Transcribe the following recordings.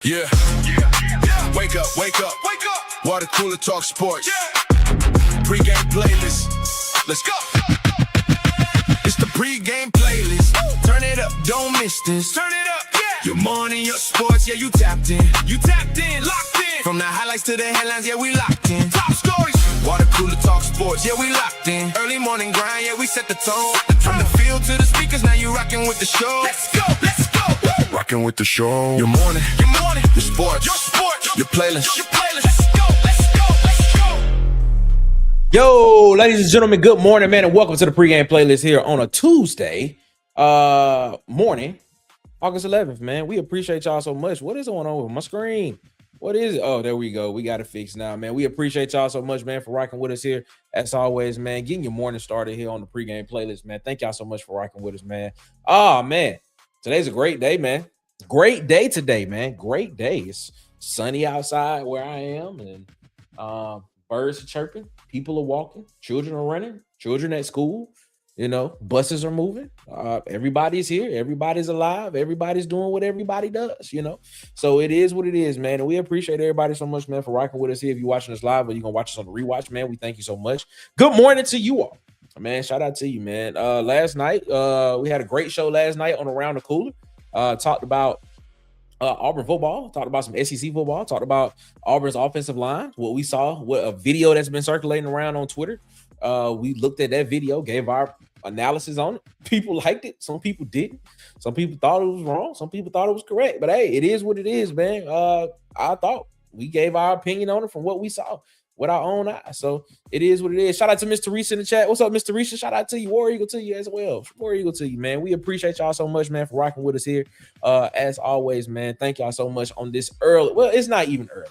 Yeah. Wake up, wake up, wake up. Water cooler talk sports. Pregame playlist. Let's go. It's the pregame playlist. Turn it up, don't miss this. Turn it up, yeah. Your morning, your sports, yeah, you tapped in. You tapped in, locked in. From the highlights to the headlines, yeah, we locked in. Top stories. Water cooler talk sports, yeah, we locked in. Early morning grind, yeah, we set the tone. From the field to the speakers, now you rocking with the show. Let's go, let's go. Rocking with the show. Your morning, your sports, your playlist, your playlist. Let's go, let's go, let's go. Yo, ladies and gentlemen, good morning, man, and welcome to the pregame playlist here on a Tuesday morning, August 11th, man. We appreciate y'all so much. What is going on with my screen? What is it? Oh, there we go. We got it fixed now, man. We appreciate y'all so much, man, for rocking with us here. As always, man, getting your morning started here on the pregame playlist, man. Thank y'all so much for rocking with us, man. Oh, man. Today's a great day, man. Great day today, man. Great day. It's sunny outside where I am, and birds are chirping, people are walking, children are running, children at school, you know, buses are moving. Everybody's here, everybody's alive, everybody's doing what everybody does, you know. So it is what it is, man. And we appreciate everybody so much, man, for rocking with us here. If you're watching us live or you're gonna watch us on the rewatch, man, we thank you so much. Good morning to you all. Man, shout out to you, man. Last night, we had a great show last night on Around the Cooler. Talked about Auburn football, talked about some SEC football, talked about Auburn's offensive line, what we saw, what a video that's been circulating around on Twitter. We looked at that video, gave our analysis on it. People liked it. Some people didn't. Some people thought it was wrong. Some people thought it was correct. But hey, it is what it is, man. I thought we gave our opinion on it from what we saw with our own eyes. So it is what it is. Shout out to Miss Teresa in the chat. What's up, Miss Teresa? Shout out to you. War Eagle to you as well. War Eagle to you, man. We appreciate y'all so much, man, for rocking with us here. As always, man. Thank y'all so much on this early. Well, it's not even early.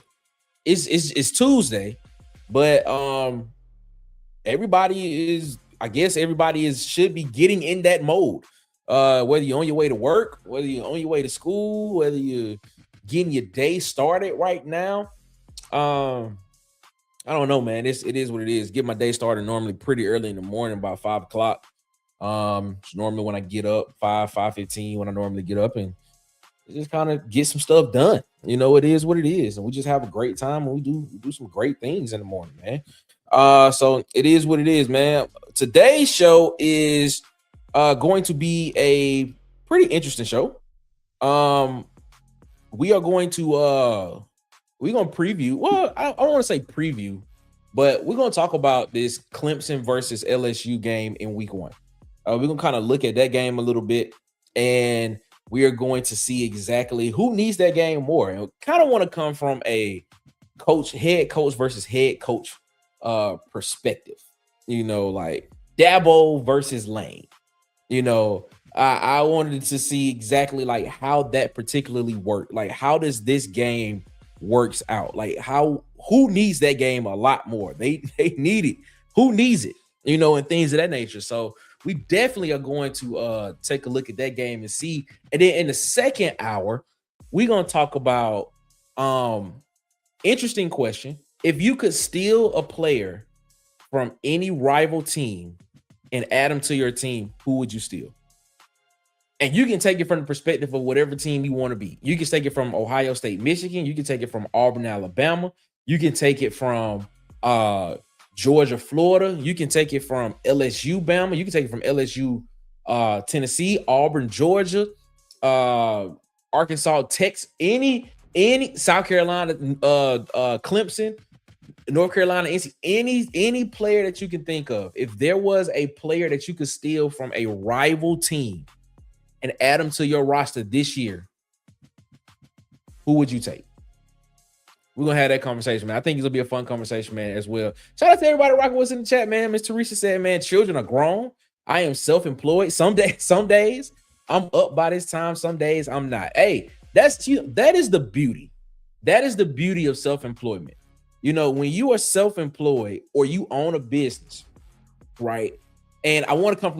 It's Tuesday, but everybody should be getting in that mode. Whether you're on your way to work, whether you're on your way to school, whether you're getting your day started right now. I don't know, man. It is what it is. Get my day started normally pretty early in the morning, about 5 o'clock. It's normally when I get up, 5:15 when I normally get up, and just kind of get some stuff done. You know, it is what it is. And we just have a great time, and we do some great things in the morning, man. So it is what it is, man. Today's show is going to be a pretty interesting show. We are going to we're going to preview. Well, I don't want to say preview, but we're going to talk about this Clemson versus LSU game in week 1. We're going to kind of look at that game a little bit, and we are going to see exactly who needs that game more. And kind of want to come from a head coach versus head coach perspective. You know, like Dabo versus Lane. You know, I wanted to see exactly like how that particularly worked. Like, how does this game works out? Like, who needs that game a lot more? They need it. Who needs it? You know, and things of that nature. So we definitely are going to take a look at that game and see. And then in the second hour, we're gonna talk about interesting question. If you could steal a player from any rival team and add them to your team, who would you steal? And you can take it from the perspective of whatever team you want to be. You can take it from Ohio State, Michigan. You can take it from Auburn, Alabama. You can take it from Georgia, Florida. You can take it from LSU, Bama. You can take it from LSU, Tennessee, Auburn, Georgia, Arkansas, Texas, any South Carolina, Clemson, North Carolina, any player that you can think of. If there was a player that you could steal from a rival team and add them to your roster this year, who would you take? We're going to have that conversation, man. I think it's going to be a fun conversation, man, as well. Shout out to everybody rocking with us in the chat, man. Miss Teresa said, man, children are grown. I am self-employed. Some days I'm up by this time. Some days I'm not. Hey, that is the beauty. That is the beauty of self-employment. You know, when you are self-employed or you own a business, right? And I want to come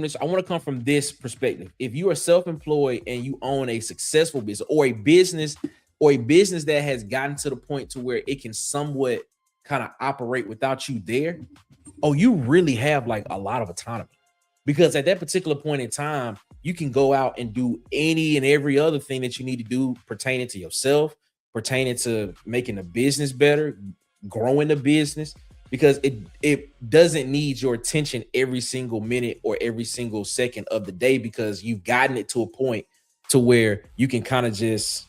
from this perspective. If you are self-employed and you own a successful business or a business that has gotten to the point to where it can somewhat kind of operate without you there, oh, you really have like a lot of autonomy. Because at that particular point in time, you can go out and do any and every other thing that you need to do pertaining to yourself, pertaining to making the business better, growing the business, because it doesn't need your attention every single minute or every single second of the day, because you've gotten it to a point to where you can kind of just,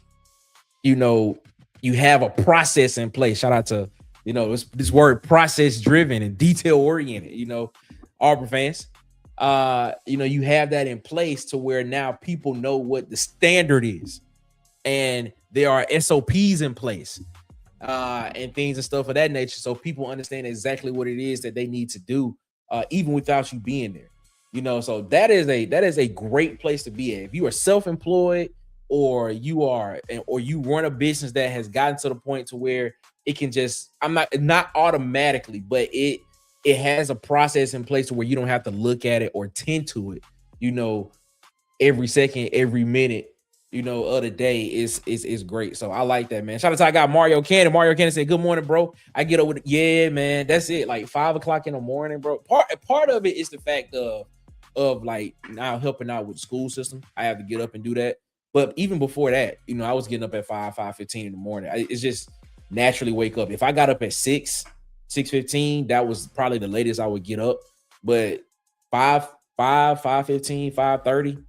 you know, you have a process in place. Shout out to, you know, this word process driven and detail oriented, you know, Auburn fans. You know, you have that in place to where now people know what the standard is, and there are SOPs in place and things and stuff of that nature, so people understand exactly what it is that they need to do, even without you being there. You know, so that is a great place to be at. If you are self-employed, or you run a business that has gotten to the point to where it can just, not automatically, but it has a process in place to where you don't have to look at it or tend to it, you know, every second, every minute, you know, of the day is great. So I like that, man. Shout out to, I got Mario Cannon. Mario Cannon said, good morning, bro. I get up with, yeah, man, that's it. Like 5 o'clock in the morning, bro. Part of it is the fact of like now helping out with the school system. I have to get up and do that. But even before that, you know, I was getting up at 5:15 in the morning. It's just naturally wake up. If I got up at 6:15, that was probably the latest I would get up. But 5:15, 5:30,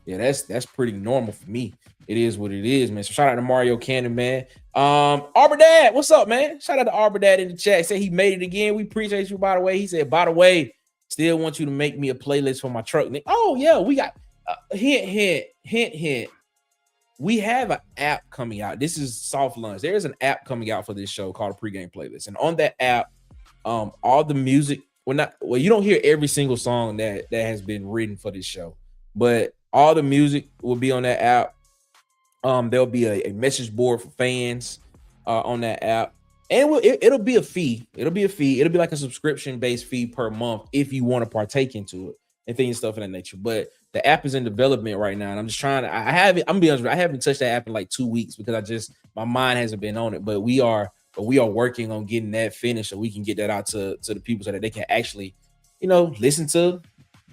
yeah, that's pretty normal for me. It is what it is, man. So shout out to Mario Cannon, man. Auburn Dad, what's up, man? Shout out to Auburn Dad in the chat. Say he made it again. We appreciate you, by the way. He said, by the way, still want you to make me a playlist for my truck. Oh yeah, we got hint. We have an app coming out. This is soft launch. There is an app coming out for this show called a Pregame Playlist. And on that app, all the music, you don't hear every single song that has been written for this show, but all the music will be on that app. There'll be a message board for fans on that app. And it'll be a fee. It'll be like a subscription-based fee per month if you want to partake into it and things, stuff of that nature. But the app is in development right now, and I'm just trying to. I'm gonna be honest with you, I haven't touched that app in like 2 weeks because my mind hasn't been on it. But we are working on getting that finished so we can get that out to the people so that they can actually, you know, listen to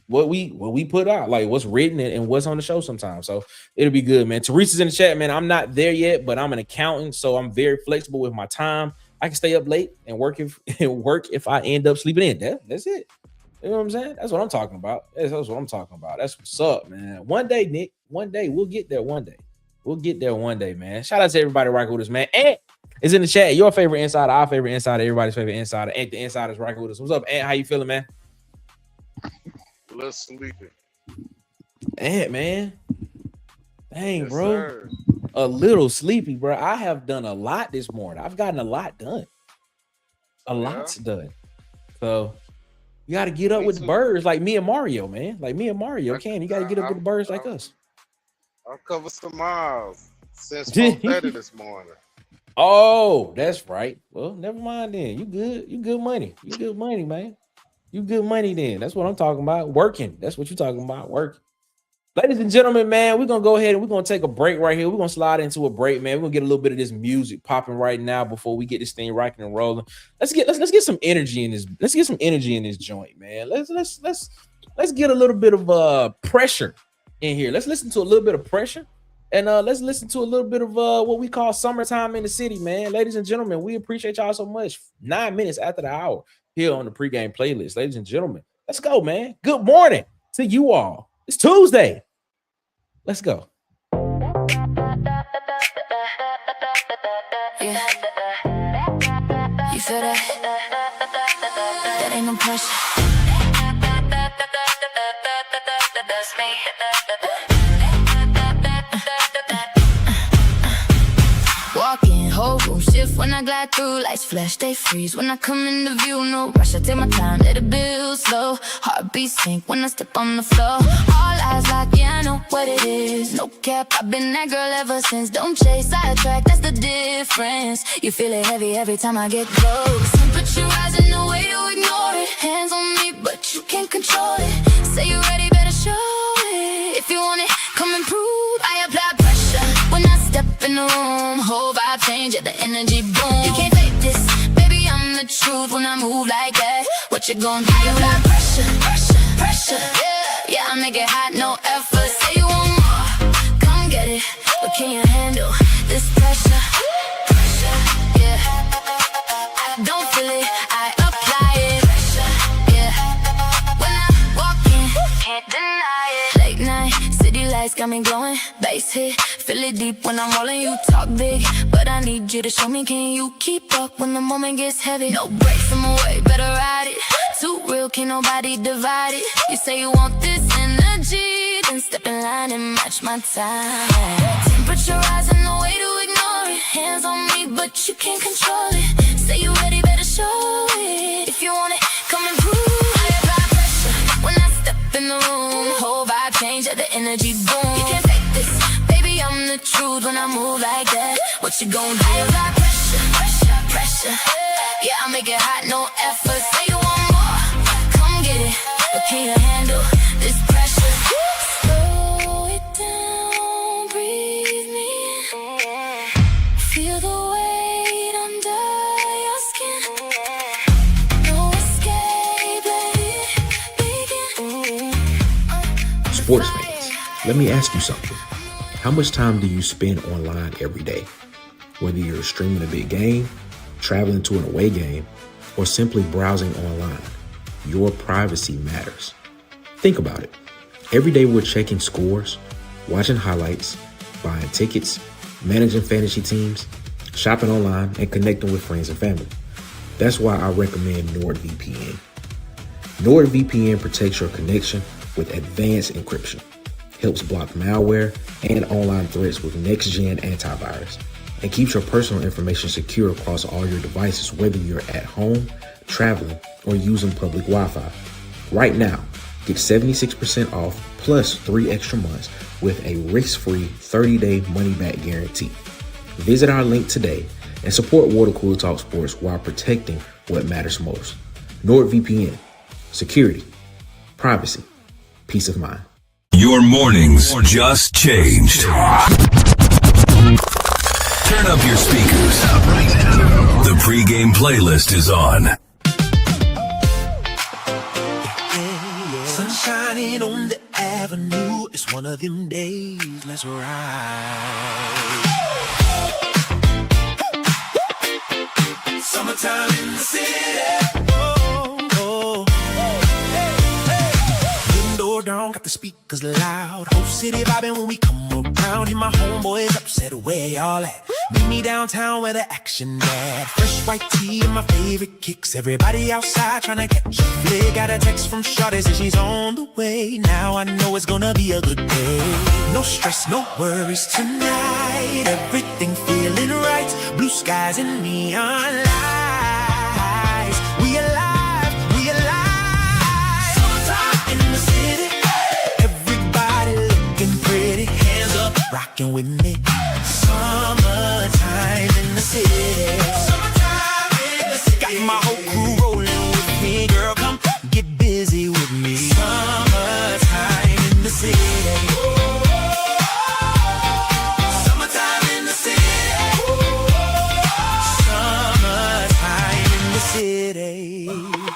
what we put out, like what's written and what's on the show sometimes. So it'll be good, man. Teresa's in the chat, man. I'm not there yet, but I'm an accountant, so I'm very flexible with my time. I can stay up late and work if I end up sleeping in. That's it. You know what I'm saying? That's what I'm talking about. That's what I'm talking about. That's what's up, man. One day, Nick. One day. We'll get there one day. We'll get there one day, man. Shout out to everybody rocking with us, man. Ant is in the chat. Your favorite insider, our favorite insider, everybody's favorite insider. Ant the insider's rocking with us. What's up, Ant? How you feeling, man? A little sleepy. Ant, man. Dang, Yes, bro. sir. A little sleepy, bro. I have done a lot this morning. I've gotten a lot done. A lot's done. So you got to get up with the birds like me and Mario, man. Like me and Mario. You got to get up with the birds like us. I'll cover some miles since 4:30 this morning. Oh, that's right. Well, never mind then. You good. You good money. You good money, man. You good money then. That's what I'm talking about. Working. That's what you're talking about. Working. Ladies and gentlemen, man, we're going to go ahead and we're going to take a break right here. We're going to slide into a break, man. We're going to get a little bit of this music popping right now before we get this thing rocking and rolling. Let's get some energy in this. Let's get some energy in this joint, man. Let's get a little bit of pressure in here. Let's listen to a little bit of pressure. And let's listen to a little bit of what we call summertime in the city, man. Ladies and gentlemen, we appreciate y'all so much. 9 minutes after the hour here on the pregame playlist. Ladies and gentlemen, let's go, man. Good morning to you all. It's Tuesday. Let's go. Yeah. You feel that? That ain't no pressure. That's me. Walking, whole room shift when I glide through. Lights flash, they freeze when I come into view. No rush, I take my time, let it build slow. Heartbeat sync when I step on the floor. All eyes like, yeah, I know what it is. No cap, I've been that girl ever since. Don't chase, I attract, that's the difference. You feel it heavy every time I get close. Temperature rising, no way to ignore it. Hands on me, but you can't control it. Say you're ready, better show it. If you want it, come and prove. I apply pressure when I step in the room. Whole vibe change, yeah, the energy boom. You can't fake this, baby, I'm the truth. When I move like that, what you gonna do? I apply pressure, yeah, I make it hot, no effort. Say you want more, come get it, but can you handle this pressure? me glowing. Bass hit, feel it deep when I'm rolling. You talk big, but I need you to show me. Can you keep up when the moment gets heavy? No breaks in my way, better ride it. Too real, can't nobody divide it. You say you want this energy, then step in line and match my time. Temperature rising, no way to ignore it. Hands on me, but you can't control it. Say you ready, better show it. If you want it, come and prove it. I apply pressure when I step in the room. Whole vibe change at the energy boom. You can't fake this, baby, I'm the truth when I move like that. What you gon' do? I apply pressure, pressure, pressure. Yeah, I make it hot, no effort. Say you want more, come get it. But can you handle this pressure? Slow it down, breathe me in. Feel the weight under your skin. No escape, let it begin. Sports fans, let me ask you something. How much time do you spend online every day? Whether you're streaming a big game, traveling to an away game, or simply browsing online, your privacy matters. Think about it. Every day we're checking scores, watching highlights, buying tickets, managing fantasy teams, shopping online, and connecting with friends and family. That's why I recommend NORDVPN. NORDVPN protects your connection with advanced encryption, helps block malware and online threats with next-gen antivirus, and keeps your personal information secure across all your devices, whether you're at home, traveling, or using public Wi-Fi. Right now, get 76% off plus 3 extra months with a risk-free 30-day money-back guarantee. Visit our link today and support Water Cooler Talk Sports while protecting what matters most. NordVPN, security, privacy, peace of mind. Your mornings just changed. Turn up your speakers. The pregame playlist is on. Sun shining on the avenue. It's one of them days. Let's ride. Summertime in the city. Window down, got the speakers loud. Whole city vibing when we come around. Hear my homeboys upset where y'all at. Meet me downtown where the action at. Fresh white tea and my favorite kicks. Everybody outside trying to catch a flick. Got a text from Shawty, says she's on the way. Now I know it's gonna be a good day. No stress, no worries tonight. Everything feeling right. Blue skies and neon lights. We alive, we alive. Summertime in the city. Everybody looking pretty. Hands up, rocking with me. Summertime in the city. Summertime in the city. Got my whole crew rolling with me. Girl, come get busy with me. Summertime in the city. Summertime in the city. Summertime in the city.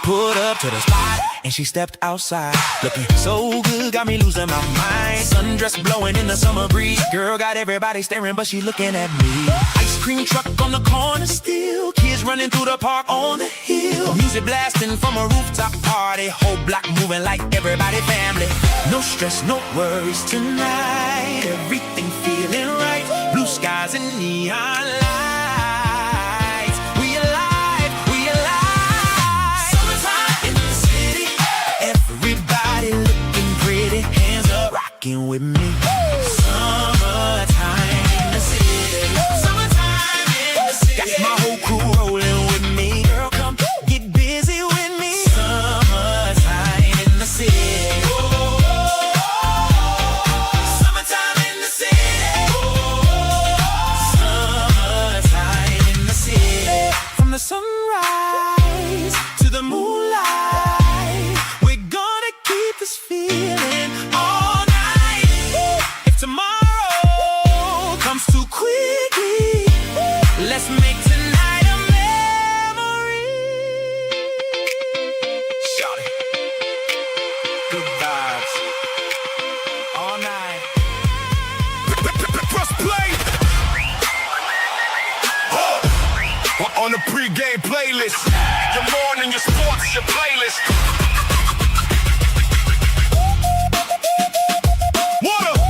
Pulled up to the spot and she stepped outside. Looking so good, got me losing my mind. Sundress blowing in the summer breeze. Girl got everybody staring, but she looking at me. Ice cream truck on the corner still. Kids running through the park on the hill. Music blasting from a rooftop party. Whole block moving like everybody family. No stress, no worries tonight. Everything feeling right. Blue skies and neon lights. We alive, we alive. Summertime in the city. Everybody looking pretty. Hands up, rocking with me. Summertime in the city. Summertime in the city. Got my whole crew rolling with me. Girl, come get busy with me. Summertime in the city. Summertime in the city. Summertime in the city. From the sunrise to the moonlight, we're gonna keep this feeling all night. If tomorrow comes too quickly, let's make tonight a memory. Shawty, good vibes all night. Press play. On the pregame playlist. Your morning, your sports, your playlist. What up?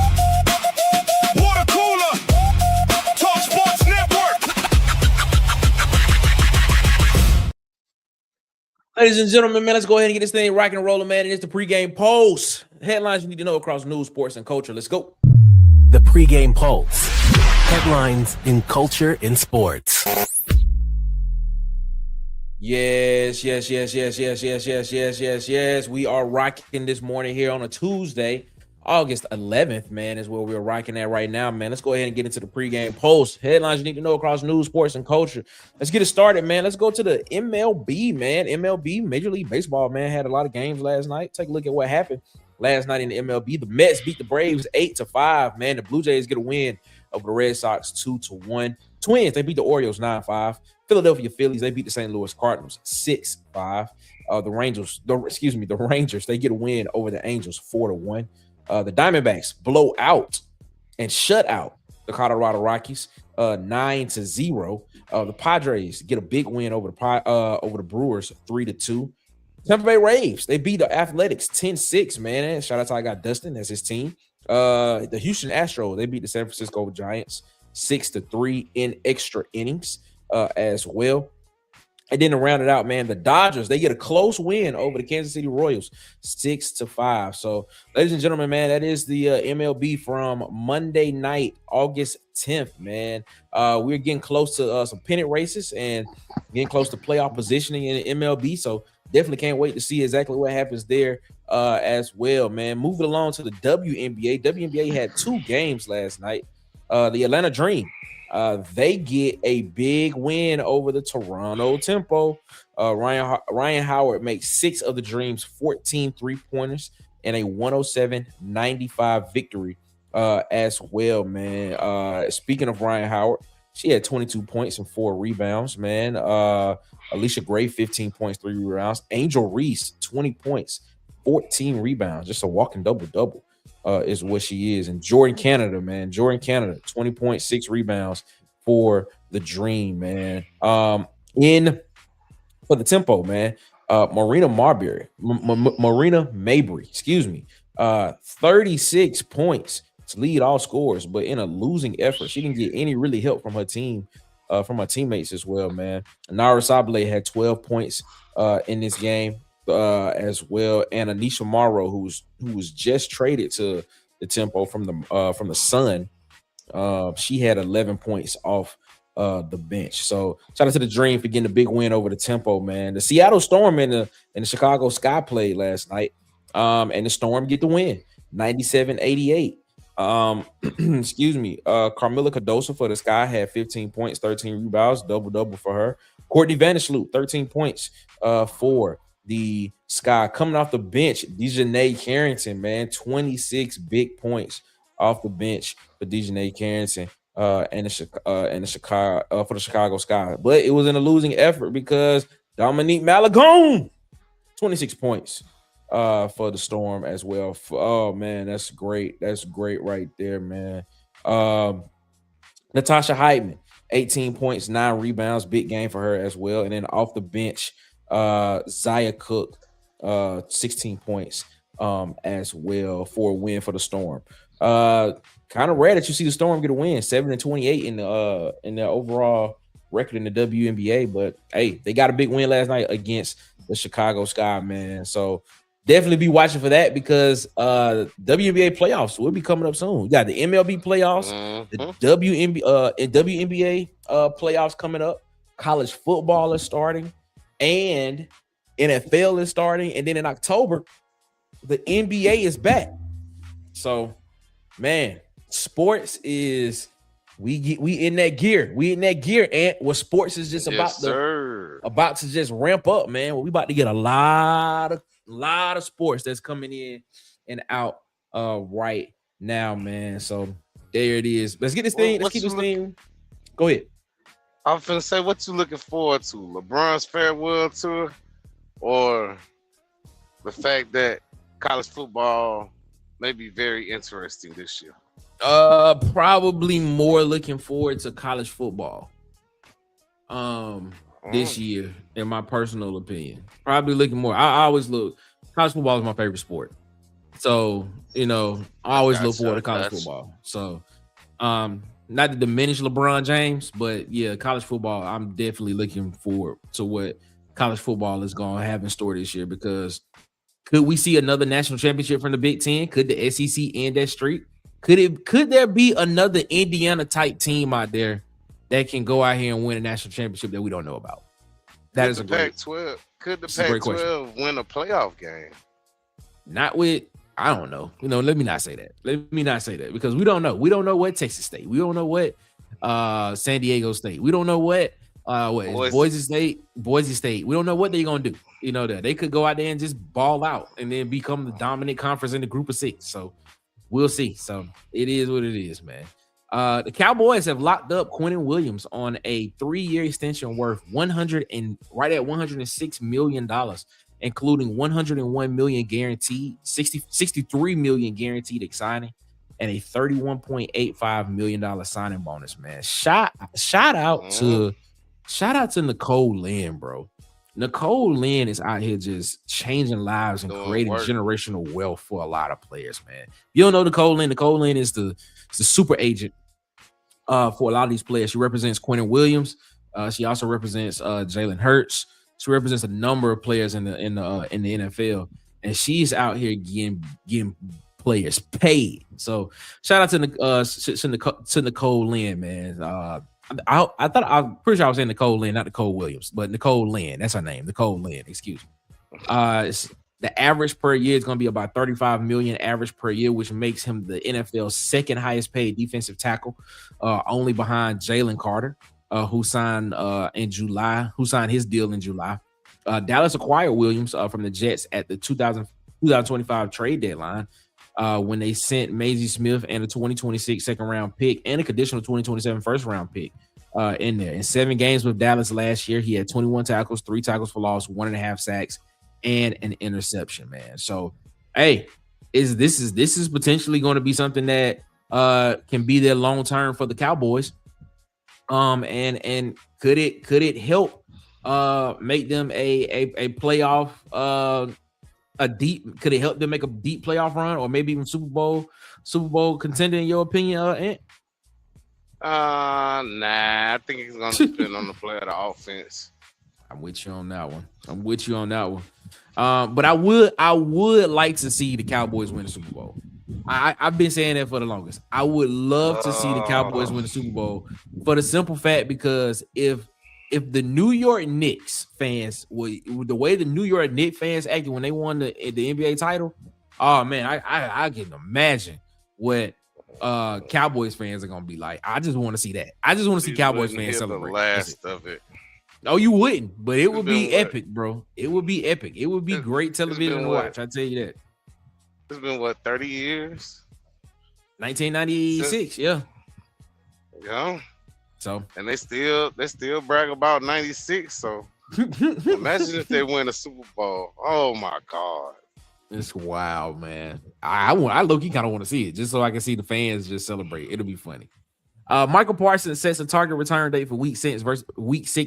Ladies and gentlemen, man, let's go ahead and get this thing rocking and rolling, man. And it's the pregame pulse. Headlines you need to know across news, sports, and culture. Let's go. The pregame pulse. Headlines in culture and sports. Yes. We are rocking this morning here on a Tuesday, August 11th, man, is where we're rocking at right now, man. Let's go ahead and get into the pregame post. Headlines you need to know across news, sports, and culture. Let's get it started, man. Let's go to the MLB, man. MLB, Major League Baseball, man, had a lot of games last night. Take a look at what happened last night in the MLB. The Mets beat the Braves 8-5, man. The Blue Jays get a win over the Red Sox 2-1. Twins, they beat the Orioles 9-5. Philadelphia Phillies, they beat the St. Louis Cardinals 6-5. The Rangers, they get a win over the Angels 4-1. The Diamondbacks blow out and shut out the Colorado Rockies 9-0. The Padres get a big win over the Brewers 3-2. Tampa Bay Rays, they beat the Athletics 10-6, man. Shout out to I got Dustin, that's his team. The Houston Astros, they beat the San Francisco Giants 6-3 in extra innings as well. And then to round it out, man, the Dodgers, they get a close win over the Kansas City Royals 6-5. So, ladies and gentlemen, man, that is the MLB from Monday night, August 10th, man. We're getting close to some pennant races and getting close to playoff positioning in the MLB. So, definitely can't wait to see exactly what happens there as well, man. Moving along to the WNBA. WNBA had 2 games last night. The Atlanta Dream, they get a big win over the Toronto Tempo. Ryan Howard makes 6 of the Dream's 14 3-pointers and a 107-95 victory as well, man. Speaking of Ryan Howard, she had 22 points and 4 rebounds, man. Alicia Gray, 15 points, 3 rebounds. Angel Reese, 20 points, 14 rebounds. Just a walking double-double. Is what she is. And Jordan Canada, 20 points, 6 rebounds for the Dream, man. For the Tempo, man, Marina Mabry, 36 points to lead all scorers, but in a losing effort. She didn't get any really help from her team, from her teammates as well, man. Nara Sabale had 12 points in this game. As well, and Anisha Morrow, who was just traded to the Tempo from the Sun, she had 11 points off the bench. So shout out to the Dream for getting a big win over the Tempo, man. The Seattle Storm and the Chicago Sky played last night, and the Storm get the win 97-88. Carmilla Cardoso for the Sky had 15 points, 13 rebounds, double for her. Courtney Vandersloot, 13 points for the Sky. Coming off the bench, Dejanay Carrington, man, 26 big points off the bench for Dejanay Carrington and the Chicago for the Chicago Sky. But it was in a losing effort because Dominique Malagone, 26 points for the Storm as well. Oh man, that's great. That's great right there, man. Natasha Heitman, 18 points, 9 rebounds, big game for her as well. And then off the bench, Zaya Cook, 16 points as well for a win for the Storm. Kind of rare that you see the Storm get a win, 7-28 in the overall record in the WNBA. But hey, they got a big win last night against the Chicago Sky, man. So definitely be watching for that because WNBA playoffs will be coming up soon. You got the MLB playoffs, the WNBA playoffs coming up. College football is starting. And NFL is starting, and then in October, the NBA is back. So, man, sports is we in that gear. We in that gear, and what sports is just about to just ramp up, man. We about to get a lot of sports that's coming in and out right now, man. So there it is. Let's get this thing. Let's keep this thing. Go ahead. I'm finna say, what you looking forward to? LeBron's farewell tour, or the fact that college football may be very interesting this year? Probably more looking forward to college football. This year, in my personal opinion, probably looking more. I always look. College football is my favorite sport, so I always look forward to college football. So, not to diminish LeBron James, but yeah, college football, I'm definitely looking forward to what college football is going to have in store this year, because could we see another national championship from the Big Ten? Could the SEC end that streak? Could there be another Indiana type team out there that can go out here and win a national championship that we don't know about? That is a great. Pac-12 could the It's a great Pac-12 win a playoff game? Not with, I don't know. Let me not say that. Let me not say that, because we don't know. We don't know what Texas State. We don't know what San Diego State. We don't know what Boise State. We don't know what they're gonna do. That they could go out there and just ball out and then become the dominant conference in the group of 6. So we'll see. So it is what it is, man. The Cowboys have locked up Quentin Williams on a 3-year extension worth right at $106 million, including $101 million guaranteed, $63 million guaranteed signing, and a $31.85 million signing bonus. Man, shout out to Nicole Lynn, bro. Nicole Lynn is out here just changing lives and creating generational wealth for a lot of players, man. You don't know Nicole Lynn? Nicole Lynn is the super agent for a lot of these players. She represents Quentin Williams. She also represents Jalen Hurts. She represents a number of players in the NFL, and she's out here getting players paid. So shout out to Nicole Lynn, man. I'm pretty sure I was saying Nicole Lynn, not Nicole Williams, but Nicole Lynn. That's her name, Nicole Lynn. Excuse me. The average per year is going to be about $35 million average per year, which makes him the NFL's second highest paid defensive tackle, only behind Jalen Carter, who signed his deal in July. Dallas acquired Williams from the Jets at the 2025 trade deadline, when they sent Maisie Smith and a 2026 second round pick and a conditional 2027 first round pick in there. In 7 games with Dallas last year, he had 21 tackles, 3 tackles for loss, 1.5 sacks, and an interception, man. So, hey, this is potentially going to be something that can be there long term for the Cowboys. And could it help make them a playoff could it help them make a deep playoff run, or maybe even Super Bowl contender, in your opinion, Ant? Nah, I think it's gonna depend on the player of the offense. I'm with you on that one. But I would like to see the Cowboys win the Super Bowl. I've been saying that for the longest. I would love to see the Cowboys win the Super Bowl, for the simple fact, because if the New York Knicks fans the way the New York Knicks fans acted when they won the NBA title, oh man, I can imagine what Cowboys fans are gonna be like. I just want to see that. I just want to see Cowboys fans celebrate. The last of it. No, you wouldn't, but it would be epic, bro. It would be epic. It would be great television to watch. I tell you that. It's been 30 years? 1996, yeah. Yeah. So, and they still brag about 96. So imagine if they win a Super Bowl. Oh my God. It's wild, man. I low-key kind of want to see it, just so I can see the fans just celebrate. It'll be funny. Michael Parsons sets a target return date for week 6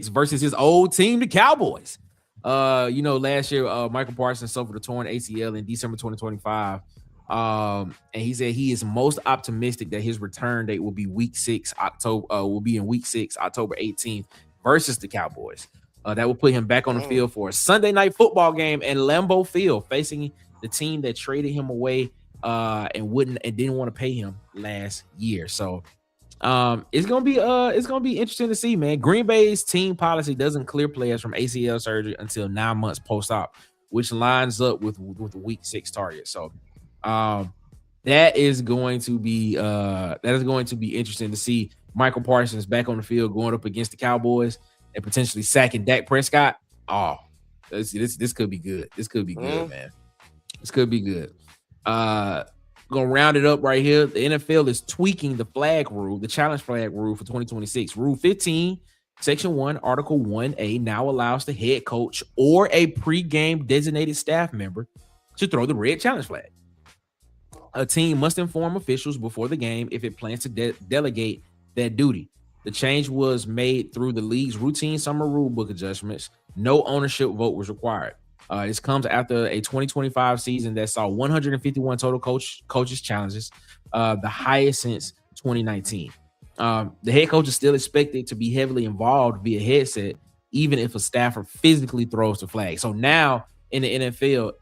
versus his old team, the Cowboys. Last year, Michael Parsons suffered a torn ACL in December 2025. And he said he is most optimistic that his return date will be week 6, October 18th versus the Cowboys. That will put him back on the field for a Sunday night football game at Lambeau Field, facing the team that traded him away and didn't want to pay him last year. So it's gonna be interesting to see, man. Green Bay's team policy doesn't clear players from ACL surgery until 9 months post-op, which lines up with the week 6 target. So that is going to be interesting to see Michael Parsons back on the field going up against the Cowboys and potentially sacking Dak Prescott. Oh, this could be good. This could be good, man. This could be good. Gonna round it up right here. The NFL is tweaking the flag rule, the challenge flag rule for 2026. Rule 15, Section 1, Article 1A now allows the head coach or a pregame designated staff member to throw the red challenge flag. A team must inform officials before the game if it plans to delegate that duty. The change was made through the league's routine summer rulebook adjustments. No ownership vote was required. This comes after a 2025 season that saw 151 total coaches challenges, the highest since 2019. The head coach is still expected to be heavily involved via headset, even if a staffer physically throws the flag. So now in the NFL,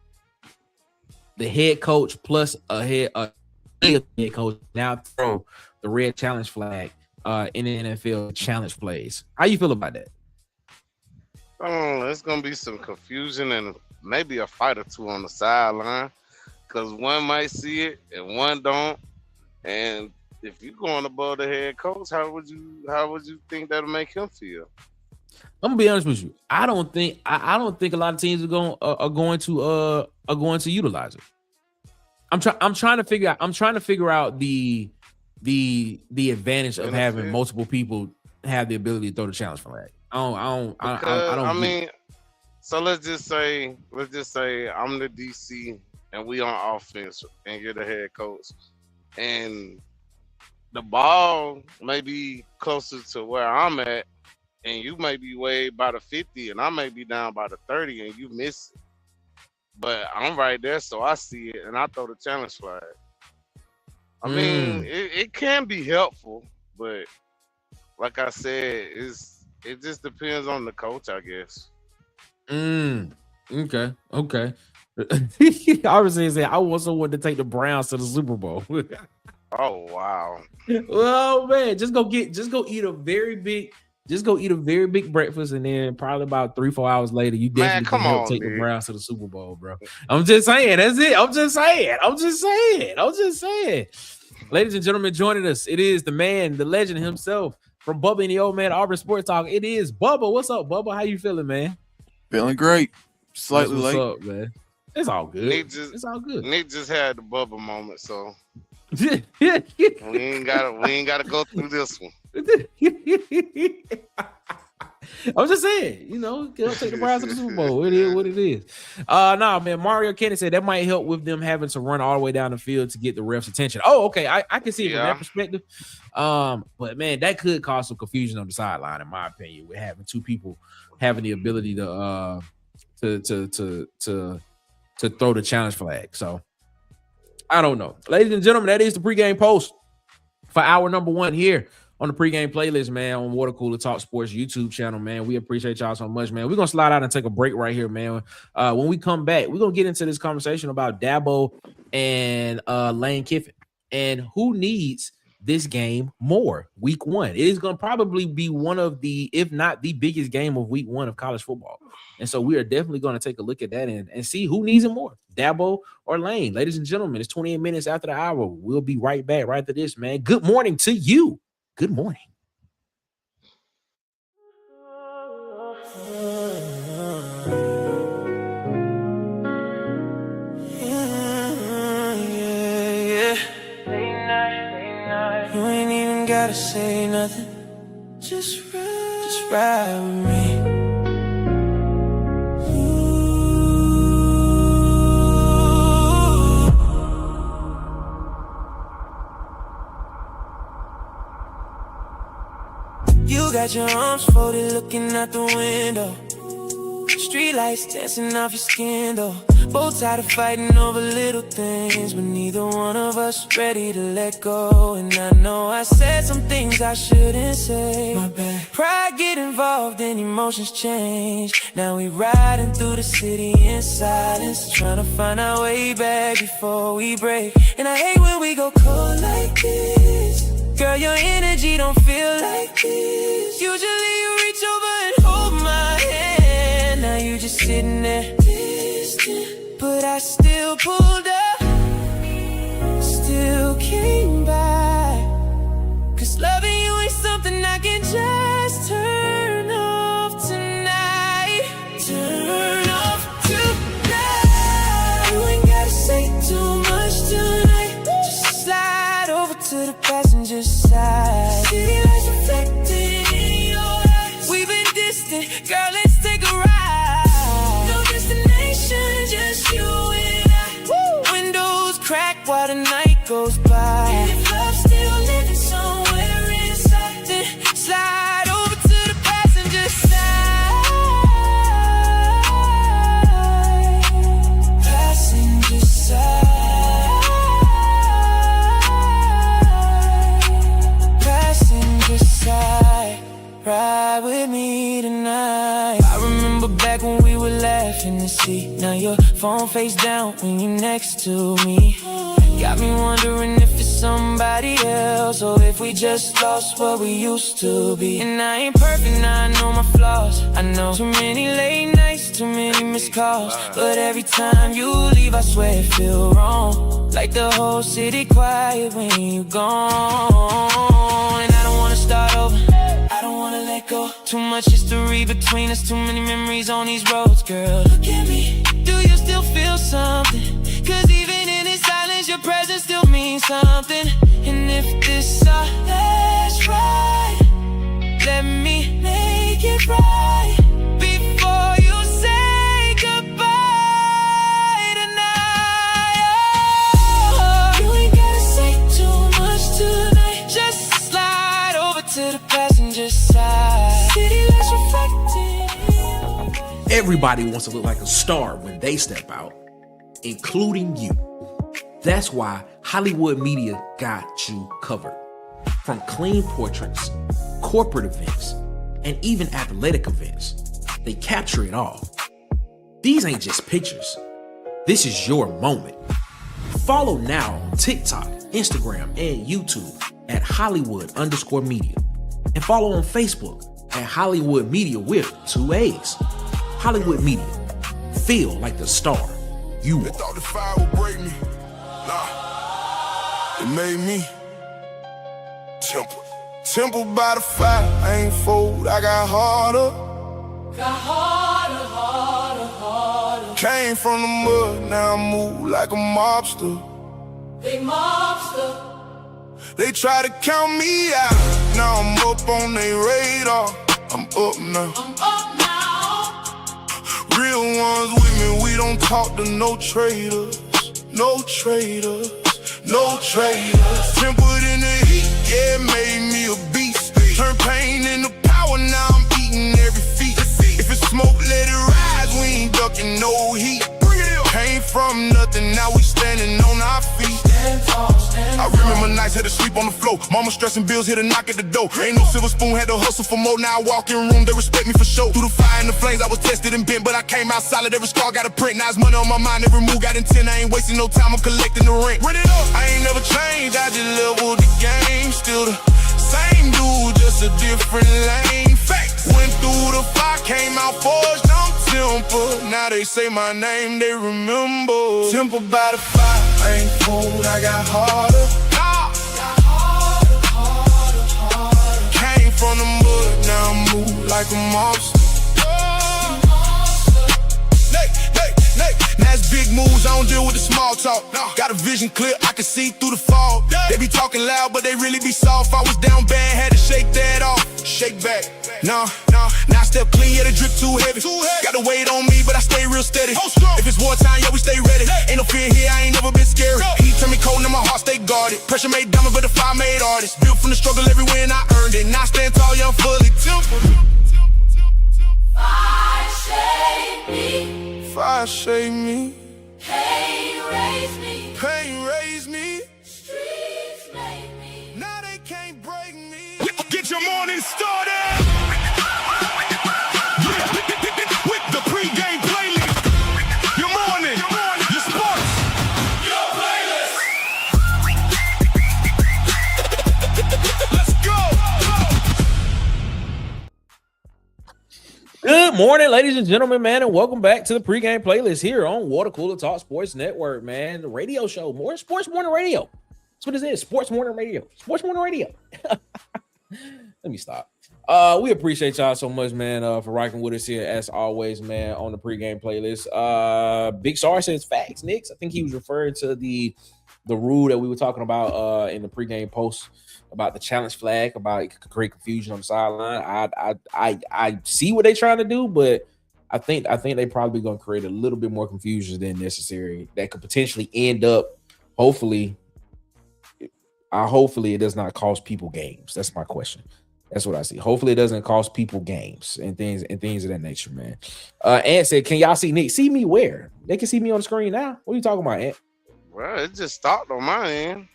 the head coach plus a head coach now throw the red challenge flag in the NFL challenge plays. How you feel about that? There's gonna be some confusion and maybe a fight or two on the sideline, because one might see it and one don't. And if you're going above the head coach, how would you think that'll make him feel? I'm gonna be honest with you. I don't think a lot of teams are going to utilize it. I'm trying to figure out the advantage of having multiple people have the ability to throw the challenge flag. I mean, so let's just say I'm the DC and we on offense and you're the head coach, and the ball may be closer to where I'm at, and you may be way by the 50 and I may be down by the 30 and you miss it. But I'm right there, so I see it and I throw the challenge flag. I mean, it can be helpful, but like I said, it just depends on the coach, I guess. Okay. I was saying I want someone to take the Browns to the Super Bowl. Oh wow. Well, man, just go eat a very big breakfast, and then probably about 3-4 hours later, you definitely can help take the Browns to the Super Bowl, bro. I'm just saying, that's it. I'm just saying. Ladies and gentlemen, joining us, it is the man, the legend himself, from Bubba and the Old Man Auburn Sports Talk. It is Bubba. What's up, Bubba? How you feeling, man? Feeling great. Slightly late. What's up, man? It's all good. It's all good. Nick just had the Bubba moment, so we ain't gotta go through this one. I was just saying, they'll take the Browns to the Super Bowl. It is what it is. Nah, man. Mario Kennedy said that might help with them having to run all the way down the field to get the refs' attention. Oh, okay. I can see it from that perspective. But man, that could cause some confusion on the sideline, in my opinion, with having two people having the ability to throw the challenge flag. So I don't know. Ladies and gentlemen, that is the pregame post for hour number 1 here on the pregame playlist, man, on Water Cooler Talk Sports YouTube channel, man. We appreciate y'all so much, man. We're going to slide out and take a break right here, man. When we come back, we're going to get into this conversation about Dabo and Lane Kiffin and who needs this game more week 1. It is going to probably be one of the, if not the biggest game of week 1 of college football. And so we are definitely going to take a look at that and see who needs it more, Dabo or Lane. Ladies and gentlemen, it's 28 minutes after the hour. We'll be right back right after this, man. Good morning to you. Good morning. You ain't even gotta say nothing. Just ride with me. You got your arms folded looking out the window. Street lights dancing off your skin though. Both tired of fighting over little things, but neither one of us ready to let go. And I know I said some things I shouldn't say. My bad. Pride get involved and emotions change. Now we riding through the city in silence, trying to find our way back before we break. And I hate when we go cold like this. Girl, your energy don't feel like this. Usually you reach over and hold my hand. Now you just sitting there distant, but I still pulled up, still came back. Cause loving you ain't something I can just turn off tonight. Turn off tonight. You ain't gotta say too much tonight. Just slide over to the passenger side. City lights reflecting in your eyes. We've been distant, girl, let's take a ride. No destination, just you and I. Woo! Windows crack while the night goes by. And if love's still living somewhere inside, then slide over to the passenger side. Passenger side. Ride with me tonight. see. Now your phone face down when you're next to me. Got me wondering if it's somebody else, or if we just lost what we used to be. And I ain't perfect, now I know my flaws. I know too many late nights, too many missed calls. But every time you leave, I swear it feel wrong. Like the whole city quiet when you gone. And I don't wanna start over, I don't wanna let go. Too much history between us, too many memories on these roads. Girl, look at me, do you still feel something? Cause even in this silence, your presence still means something. And if this our last ride, let me make it right before you say goodbye tonight. Oh, you ain't gotta say too much tonight. Just slide over to the passenger side. City lights reflecting. Everybody wants to look like a star when they step out, including you. That's why Hollywood Media got you covered. From clean portraits, corporate events, and even athletic events, they capture it all. These ain't just pictures. This is your moment. Follow now on TikTok, Instagram, and YouTube at Hollywood_media. And follow on Facebook at Hollywood Media with 2 A's. Hollywood Media. Feel like the star you They are. thought the fire would break me. Nah, it made me temple. Temple by the fire, I ain't fold, I got harder. Came from the mud, now I move like a mobster. Big mobster. They try to count me out, now I'm up on their radar. I'm up now. Real ones with me, we don't talk to no traitors. No traitors, no traitors. Tempered in the heat, yeah, it made me a beast. Turn pain into power, now I'm eating every feat. If it's smoke, let it rise, we ain't ducking no heat. Came from nothing, now we standing on our feet. I remember nights had to sleep on the floor. Mama stressing bills, hit a knock at the door. Ain't no silver spoon, had to hustle for more. Now I walk in room, they respect me for sure. Through the fire and the flames, I was tested and bent, but I came out solid. Every scar got a print. Now it's money on my mind, every move got intent. I ain't wasting no time, I'm collecting the rent. Run it up, I ain't never changed, I just leveled the game. Still the same dude, just a different lane. Facts. Went through the fire, came out forged, I'm temper. Now they say my name, they remember. Temper by the fire, I ain't fooled, I got harder. Came from the mud, now I move like a monster. Now it's big moves, I don't deal with the small talk. Got a vision clear, I can see through the fog. They be talking loud, but they really be soft. I was down bad, had to shake that off. Shake back, nah. Now I step clean, yeah, the drip too heavy. Got the weight on me, but I stay real steady. If it's wartime, yeah, we stay ready. Ain't no fear here, I ain't never been scary. Heat turn me cold, now my heart stay guarded. Pressure made diamond, but the fire made artist. Built from the struggle, every win I earned it. Now I stand tall, yeah, I'm fully tempered. Fire shade me, Fire shade me, pain raise me, pain raise me. streets made me. Now they can't break me. Get your morning started. With the pregame playlist. Your morning, your sports, your playlist. Let's go. Good morning, ladies and gentlemen, man, and welcome back to the pregame playlist here on Water Cooler Talk Sports Network, man. The radio show, more sports morning radio. That's what it is, sports morning radio. Sports morning radio. Let me stop. We appreciate y'all so much, man, for rocking with us here as always, man, on the pregame playlist. Big Star says facts, Knicks. I think he was referring to the rule that we were talking about in the pregame post about the challenge flag, about it could create confusion on the sideline. I see what they're trying to do, but I think they probably gonna create a little bit more confusion than necessary that could potentially end up, hopefully it does not cost people games. That's my question. That's what I see. Hopefully it doesn't cost people games and things of that nature, man. Ant said, can y'all see Nick? See me where? They can see me on the screen now. What are you talking about, Ant? Well, it just stopped on my end.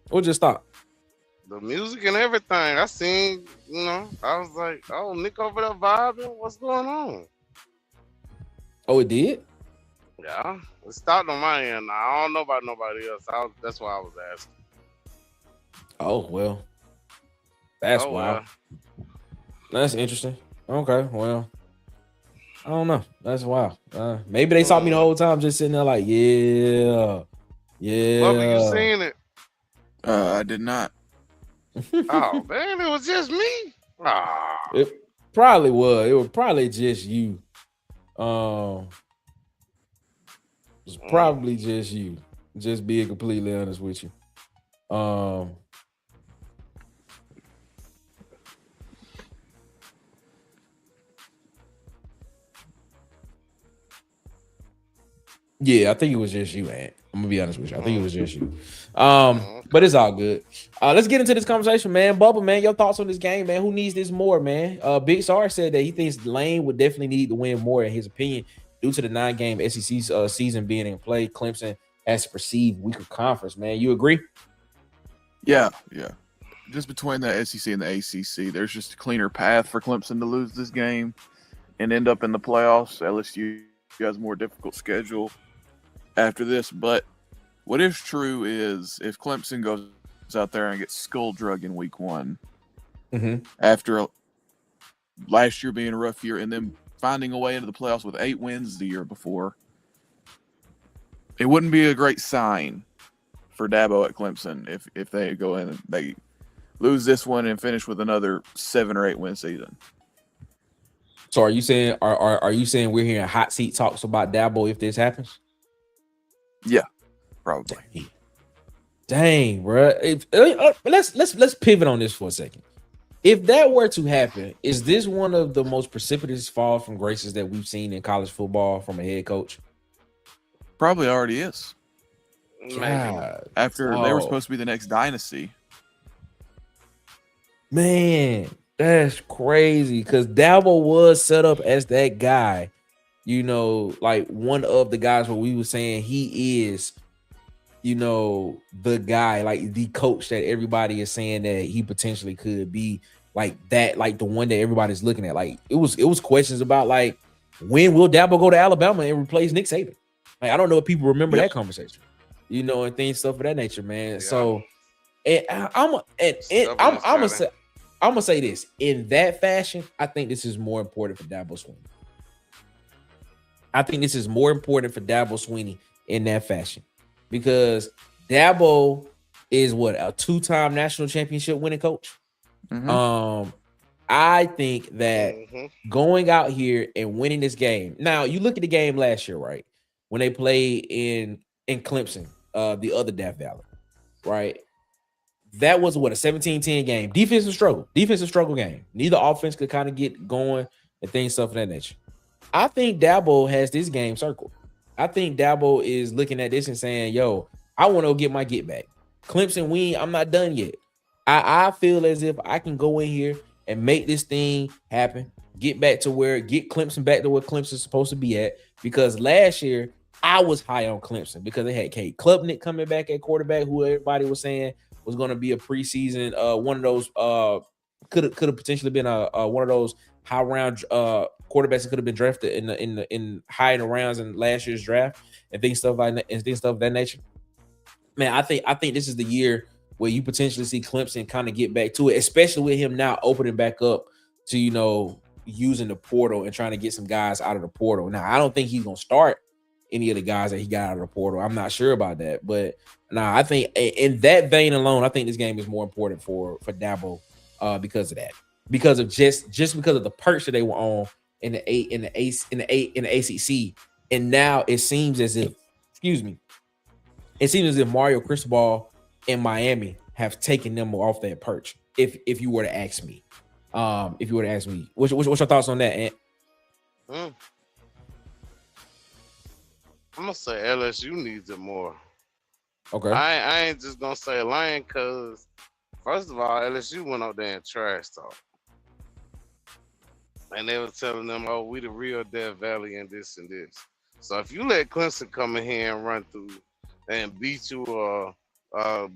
What just stopped? The music and everything. I seen, I was like, oh, Nick over there vibing. What's going on? Oh, it did? Yeah, it stopped on my end. I don't know about nobody else. That's why I was asking. Oh, well. That's Oh wild. well. That's interesting. Okay, well. I don't know. That's wild. Maybe they saw me the whole time just sitting there like, yeah. Bubba, you seen it? I did not. Oh man, it was just me. Ah, It probably was. It was probably just you. It was probably just you. Just being completely honest with you. Yeah, I think it was just you, man. I'm gonna be honest with you. I think it was just you. But it's all good. Let's get into this conversation, man. Bubba, man, your thoughts on this game, man. Who needs this more, man? Big Sar said that he thinks Lane would definitely need to win more, in his opinion, due to the 9-game SEC season being in play. Clemson has a perceived weaker conference, man. You agree? Yeah. Just between the SEC and the ACC, there's just a cleaner path for Clemson to lose this game and end up in the playoffs. LSU has a more difficult schedule after this, but what is true is if Clemson goes out there and gets skull drug in week 1, after last year being a rough year and then finding a way into the playoffs with 8 wins the year before, it wouldn't be a great sign for Dabo at Clemson if they go in and they lose this one and finish with another 7 or 8 win season. So are you saying are you saying we're hearing hot seat talks about Dabo if this happens? Yeah, probably. Dang, bro. Let's pivot on this for a second. If that were to happen, is this one of the most precipitous fall from graces that we've seen in college football from a head coach? Probably already is. God. After they were supposed to be the next dynasty. Man, that's crazy because Dabo was set up as that guy, you know, like one of the guys where we were saying he is, you know, the guy, like the coach that everybody is saying that he potentially could be, like that, like the one that everybody's looking at. Like it was questions about like, when will Dabo go to Alabama and replace Nick Saban? Like I don't know if people remember that conversation, you know, and things, stuff of that nature, man. Yeah. So, and I'm gonna say this in that fashion. I think this is more important for Dabo Swinney. I think this is more important for Dabo Swinney in that fashion because Dabo is what, a 2-time national championship winning coach. I think that going out here and winning this game. Now you look at the game last year, right? When they played in Clemson, the other Death Valley, right? That was what, a 17-10 game. Defensive struggle game. Neither offense could kind of get going and things, stuff of that nature. I think Dabo has this game circled. I think Dabo is looking at this and saying, yo, I want to get my get back. Clemson win, I'm not done yet. I feel as if I can go in here and make this thing happen, get Clemson back to where Clemson's supposed to be at. Because last year, I was high on Clemson because they had Kate Klubnik coming back at quarterback, who everybody was saying was going to be a preseason, one of those could have potentially been a one of those high round quarterbacks that could have been drafted in high in the rounds in last year's draft and things stuff of that nature. Man, I think this is the year where you potentially see Clemson kind of get back to it, especially with him now opening back up to, you know, using the portal and trying to get some guys out of the portal. Now, I don't think he's gonna start any of the guys that he got out of the portal. I'm not sure about that, but I think in that vein alone, I think this game is more important for Dabo because of that, because of just because of the perks that they were on in the ACC, and now it seems as if, Mario Cristobal in Miami have taken them off that perch. If you were to ask me, what's your thoughts on that, Ant? I'm gonna say LSU needs it more. Okay. I ain't just gonna say Lane because first of all, LSU went out there and trash talk. And they were telling them, oh, we the real Death Valley and this and this. So if you let Clemson come in here and run through and beat you or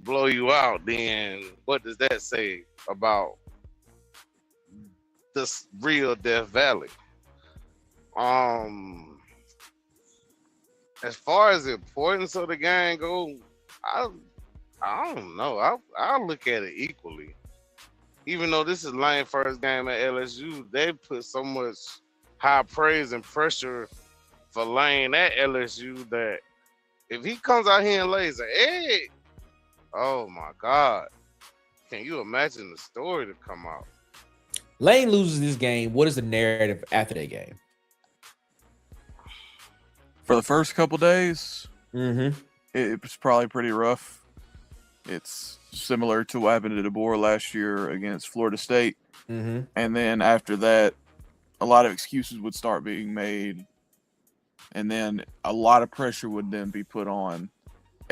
blow you out, then what does that say about this real Death Valley? as far as the importance of the game go, I I don't know. I'll look at it equally. Even though this is Lane first game at LSU, they put so much high praise and pressure for Lane at LSU that if he comes out here and lays an egg, oh my God. Can you imagine the story to come out? Lane loses this game. What is the narrative after that game? For the first couple days, Mm-hmm. it was probably pretty rough. It's similar to what happened to DeBoer last year against Florida State. Mm-hmm. And then after that, a lot of excuses would start being made. And then a lot of pressure would then be put on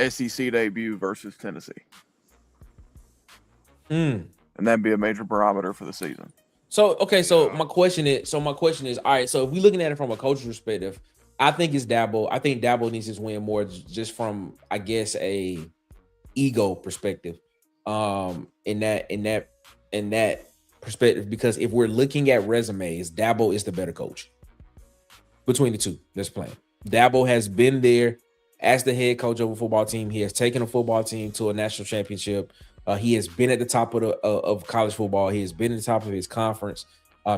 SEC debut versus Tennessee. Mm. And that'd be a major barometer for the season. So, okay, so my question is, all right, so if we're looking at it from a coach's perspective, I think it's Dabo. I think Dabo needs his win more just from, I guess, a ego perspective. In that perspective, because if we're looking at resumes, Dabo is the better coach between the two that's playing. Dabo has been there as the head coach of a football team. He has taken a football team to a national championship. He has been at the top of college football. He has been at the top of his conference.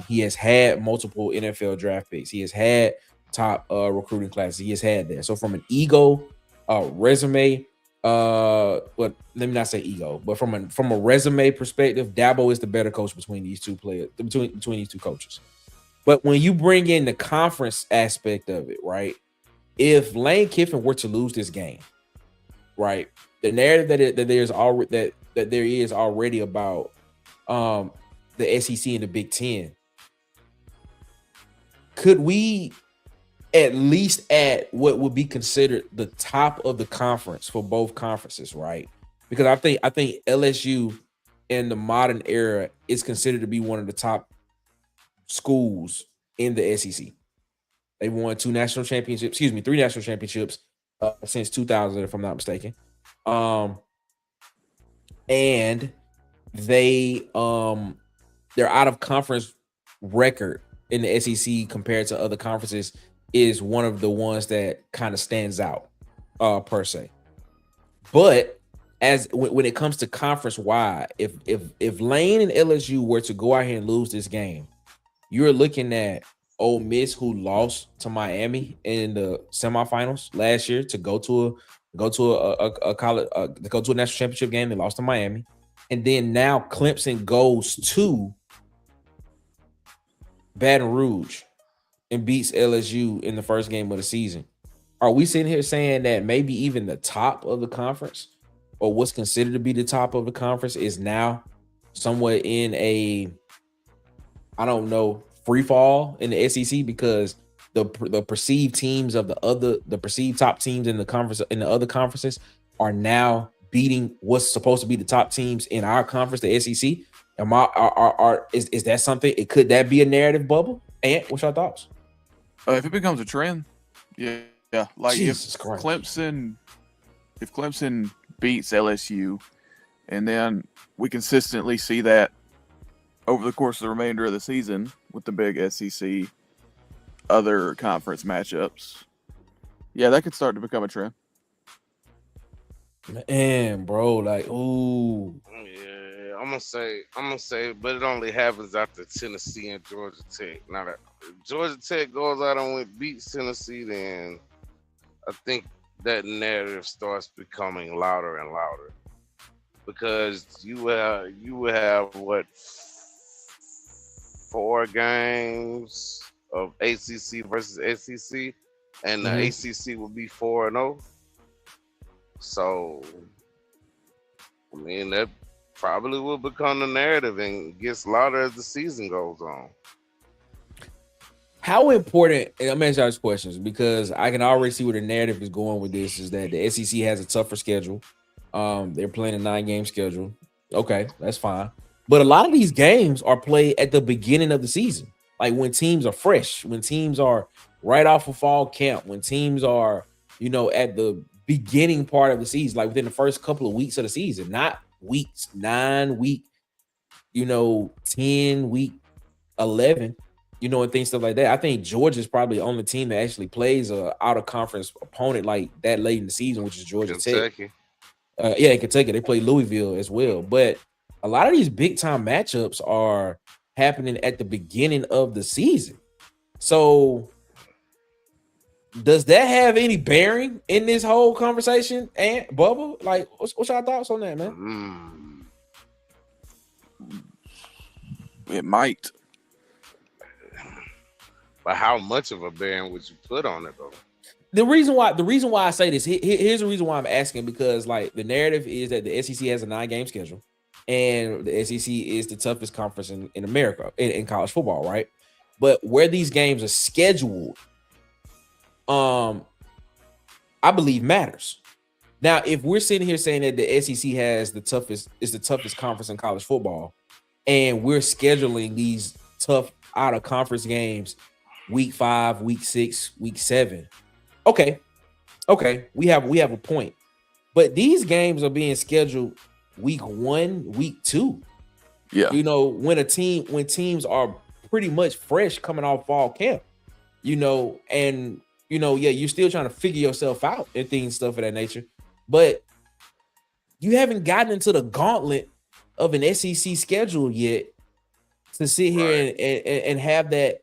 He has had multiple NFL draft picks. He has had top recruiting classes. He has had that. So from an ego resume, but let me not say ego, but from a resume perspective, Dabo is the better coach between these two players, between these two coaches. But when you bring in the conference aspect of it, right? If Lane Kiffin were to lose this game, right, the narrative that there is already about the SEC and the Big Ten, could we at least at what would be considered the top of the conference for both conferences, right? Because I think LSU in the modern era is considered to be one of the top schools in the SEC. They won 3 national championships since 2000, if I'm not mistaken. And they their out of conference record in the SEC compared to other conferences is one of the ones that kind of stands out per se. But as when it comes to conference wide, if Lane and LSU were to go out here and lose this game, you're looking at Ole Miss, who lost to Miami in the semifinals last year to go to a college to go to a national championship game. They lost to Miami, and then now Clemson goes to Baton Rouge and beats LSU in the first game of the season. Are we sitting here saying that maybe even the top of the conference, or what's considered to be the top of the conference, is now somewhat in a, I don't know, free fall in the SEC because the perceived teams of the perceived top teams in the conference in the other conferences are now beating what's supposed to be the top teams in our conference, the SEC? Is that something? Could that be a narrative bubble? And what's your thoughts? If it becomes a trend, yeah. Like Jesus if Christ. Clemson beats LSU, and then we consistently see that over the course of the remainder of the season with the big SEC other conference matchups, yeah, that could start to become a trend. Man, bro, like, ooh. Yeah, I'm gonna say, but it only happens after Tennessee and Georgia Tech. Now that Georgia Tech goes out and beats Tennessee, then I think that narrative starts becoming louder and louder because you will have what, 4 games of ACC versus SEC, and the ACC will be 4-0. So, I mean, that probably will become the narrative and gets louder as the season goes on. How important, and I'm asking you these questions because I can already see where the narrative is going with this, is that the SEC has a tougher schedule. They're playing a 9-game schedule. Okay, that's fine. But a lot of these games are played at the beginning of the season, like when teams are fresh, when teams are right off of fall camp, when teams are, at the beginning part of the season, like within the first couple of weeks of the season, not weeks, 9 week, 10 week, 11. and things stuff like that. I think Georgia's probably the only team that actually plays a out of conference opponent like that late in the season, which is Georgia Tech. Kentucky. Yeah, in Kentucky, they play Louisville as well. But a lot of these big time matchups are happening at the beginning of the season. So does that have any bearing in this whole conversation? And Bubba, like, what's your thoughts on that, man? It might. But how much of a bearing would you put on it, though? The reason why I say this, here's the reason why I'm asking, because like the narrative is that the SEC has a 9-game schedule, and the SEC is the toughest conference in America in college football, right? But where these games are scheduled, I believe matters. Now, if we're sitting here saying that the SEC has the toughest conference in college football, and we're scheduling these tough out of conference games week 5, week 6, week 7. Okay, we have a point, but these games are being scheduled week 1, week 2. Yeah, when teams are pretty much fresh coming off fall camp, and you're still trying to figure yourself out and things, stuff of that nature, but you haven't gotten into the gauntlet of an SEC schedule yet to sit here and have that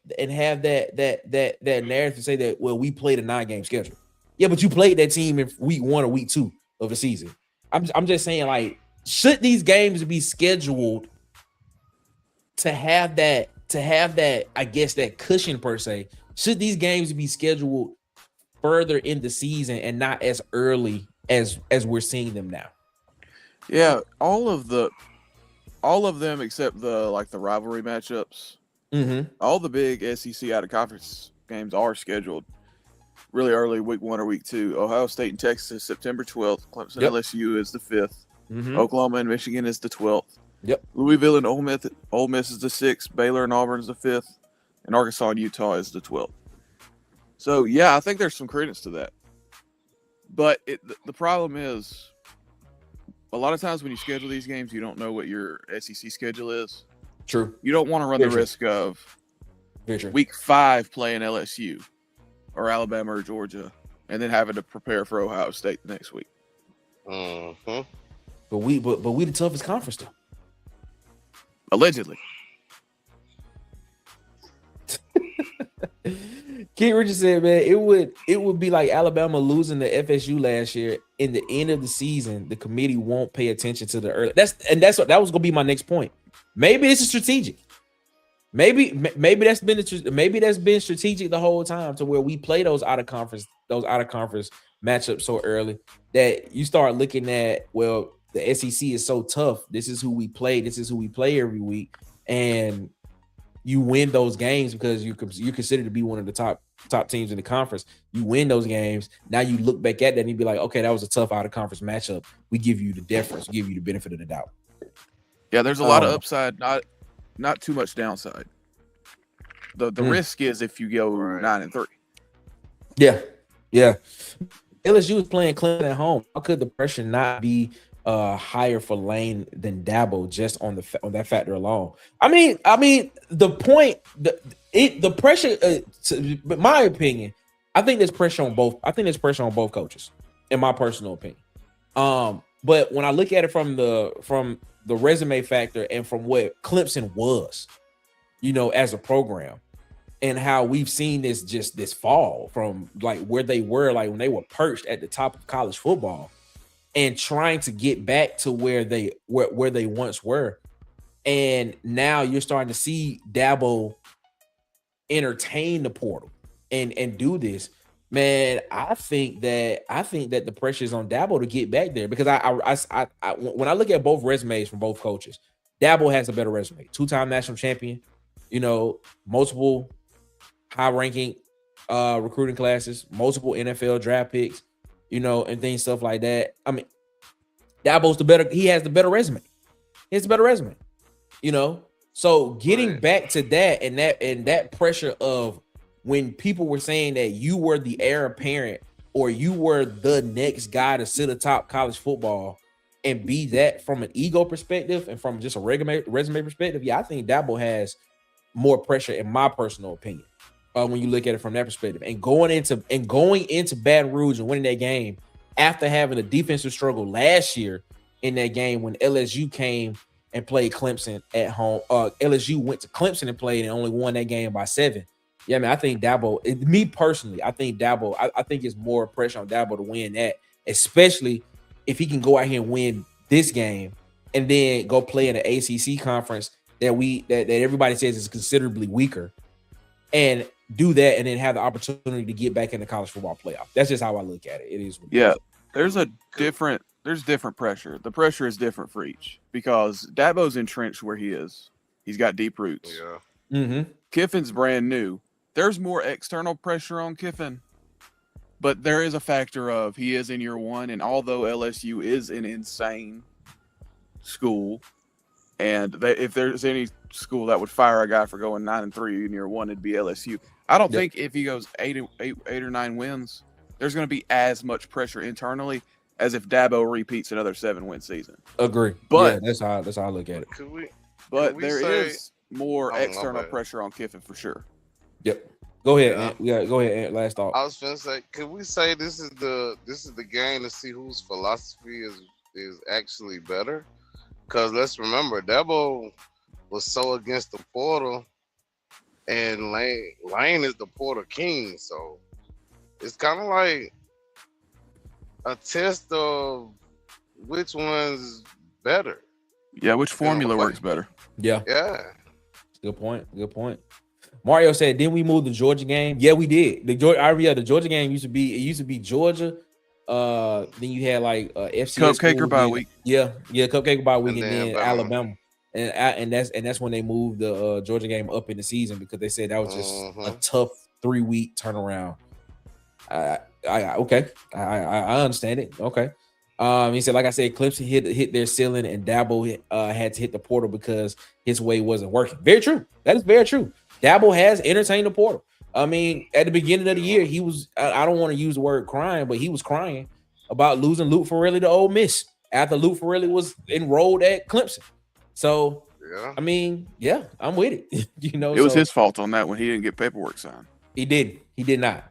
narrative to say that, well, we played a 9-game schedule. Yeah, but you played that team in week 1 or week 2 of the season. I'm just saying, like, should these games be scheduled to have that, I guess, that cushion per se? Should these games be scheduled further in the season and not as early as we're seeing them now? Yeah, all of them except the rivalry matchups. All the big SEC out of conference games are scheduled really early, week 1 or week 2. Ohio State and Texas, September 12th. Clemson, LSU is the 5th. Oklahoma and Michigan is the 12th. Louisville and Ole Miss is the 6th. Baylor and Auburn is the 5th. And Arkansas and Utah is the 12th. So, yeah, I think there's some credence to that. But the problem is, a lot of times when you schedule these games, you don't know what your SEC schedule is. True. You don't want to run the risk of week 5 playing LSU or Alabama or Georgia and then having to prepare for Ohio State the next week. But we the toughest conference, though. Allegedly. Keith Richards said, man, it would be like Alabama losing to FSU last year. In the end of the season, the committee won't pay attention to the early. That was gonna be my next point. Maybe this is strategic. Maybe that's been strategic the whole time, to where we play those out of conference matchups so early that you start looking at, well, the SEC is so tough. This is who we play. This is who we play every week, and you win those games because you're considered to be one of the top teams in the conference. You win those games. Now you look back at that and you be like, okay, that was a tough out of conference matchup. We give you the deference, give you the benefit of the doubt. Yeah, there's a lot of upside, not too much downside. The risk is if you go 9-3. Yeah. LSU is playing Clemson at home. How could the pressure not be higher for Lane than Dabo just on that factor alone? I mean, the point, the pressure. But my opinion, I think there's pressure on both. I think there's pressure on both coaches, in my personal opinion. But when I look at it from the resume factor and from what Clemson was, as a program, and how we've seen this fall from like where they were, like when they were perched at the top of college football, and trying to get back to where they once were. And now you're starting to see Dabo entertain the portal and do this. Man, I think that the pressure is on Dabo to get back there, because I when I look at both resumes from both coaches, Dabo has a better resume. 2-time national champion, multiple high-ranking recruiting classes, multiple NFL draft picks, and things, stuff like that. I mean, Dabo's he has the better resume. He has the better resume, So getting back to that and that pressure of when people were saying that you were the heir apparent or you were the next guy to sit atop college football and be that from an ego perspective and from just a resume perspective, yeah, I think Dabo has more pressure, in my personal opinion, when you look at it from that perspective. And going into Baton Rouge and winning that game after having a defensive struggle last year in that game when LSU came and played Clemson at home. LSU went to Clemson and played and only won that game by 7. Yeah, man, I think Dabo, me personally, I think Dabo, I think it's more pressure on Dabo to win that, especially if he can go out here and win this game and then go play in an ACC conference that everybody says is considerably weaker, and do that and then have the opportunity to get back in the college football playoff. That's just how I look at it. It is. Yeah, there's different pressure. The pressure is different for each because Dabo's entrenched where he is. He's got deep roots. Yeah. Mm-hmm. Kiffin's brand new. There's more external pressure on Kiffin, but there is a factor of he is in year one, and although LSU is an insane school, and if there's any school that would fire a guy for going 9-3 in year one, it'd be LSU. I don't think if he goes 8 or 9 wins, there's going to be as much pressure internally as if Dabo repeats another 7-win season. Agree. But yeah, that's how I look at it. There is more external pressure on Kiffin for sure. Yep. Go ahead. Ant. Yeah, go ahead. Ant. Last thought. I was finna say, could we say this is the game to see whose philosophy is actually better? Because let's remember, Dabo was so against the portal, and Lane is the portal king. So it's kind of like a test of which one's better. Yeah, which formula works better? Yeah. Yeah. Good point. Good point. Mario said, "Didn't we move the Georgia game?" Yeah, we did. The Georgia game used to be Georgia. Then you had like FCS Cupcake or bye week. Yeah, Cupcake or bye week, and then Alabama. and that's when they moved the Georgia game up in the season because they said that was just a tough 3-week turnaround. I understand it. Okay. He said, like I said, Clemson hit their ceiling, and Dabo had to hit the portal because his way wasn't working. Very true. That is very true. Dabo has entertained the portal. I mean, at the beginning of the year, he was, I don't want to use the word crying, but he was crying about losing Luke Farrelly to Ole Miss after Luke Farrelly was enrolled at Clemson. So, yeah. I mean, yeah, I'm with it. It was his fault on that when he didn't get paperwork signed. He did not.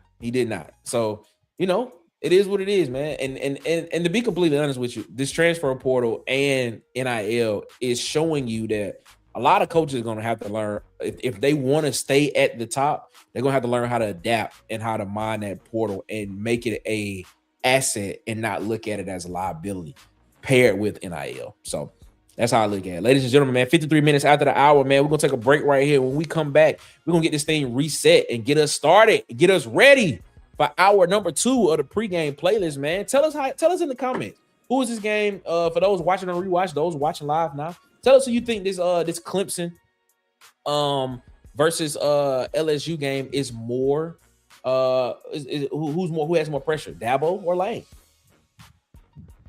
So, it is what it is, man. And to be completely honest with you, this transfer portal and NIL is showing you that a lot of coaches are going to have to learn, if they want to stay at the top, they're going to have to learn how to adapt and how to mine that portal and make it a asset and not look at it as a liability paired with NIL. So that's how I look at it. Ladies and gentlemen, man, 53 minutes after the hour, man, we're going to take a break right here. When we come back, we're going to get this thing reset and get us started, get us ready for hour number 2 of the pregame playlist, man. Tell us in the comments, who is this game? For those watching on rewatch, those watching live now, tell us who you think this Clemson versus LSU game is more. Who has more pressure, Dabo or Lane?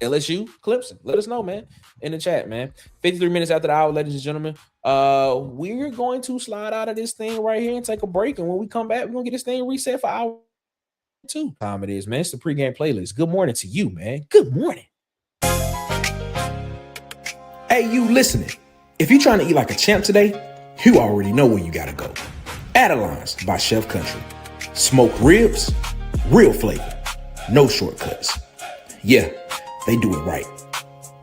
LSU, Clemson. Let us know, man, in the chat, man. 53 minutes after the hour, ladies and gentlemen. We're going to slide out of this thing right here and take a break. And when we come back, we're gonna get this thing reset for hour 2. Time it is, man. It's the pregame playlist. Good morning to you, man. Good morning. Hey, you listening? If you're trying to eat like a champ today, you already know where you gotta go. Adelines by Chef Country. Smoked ribs, real flavor, no shortcuts. Yeah, they do it right.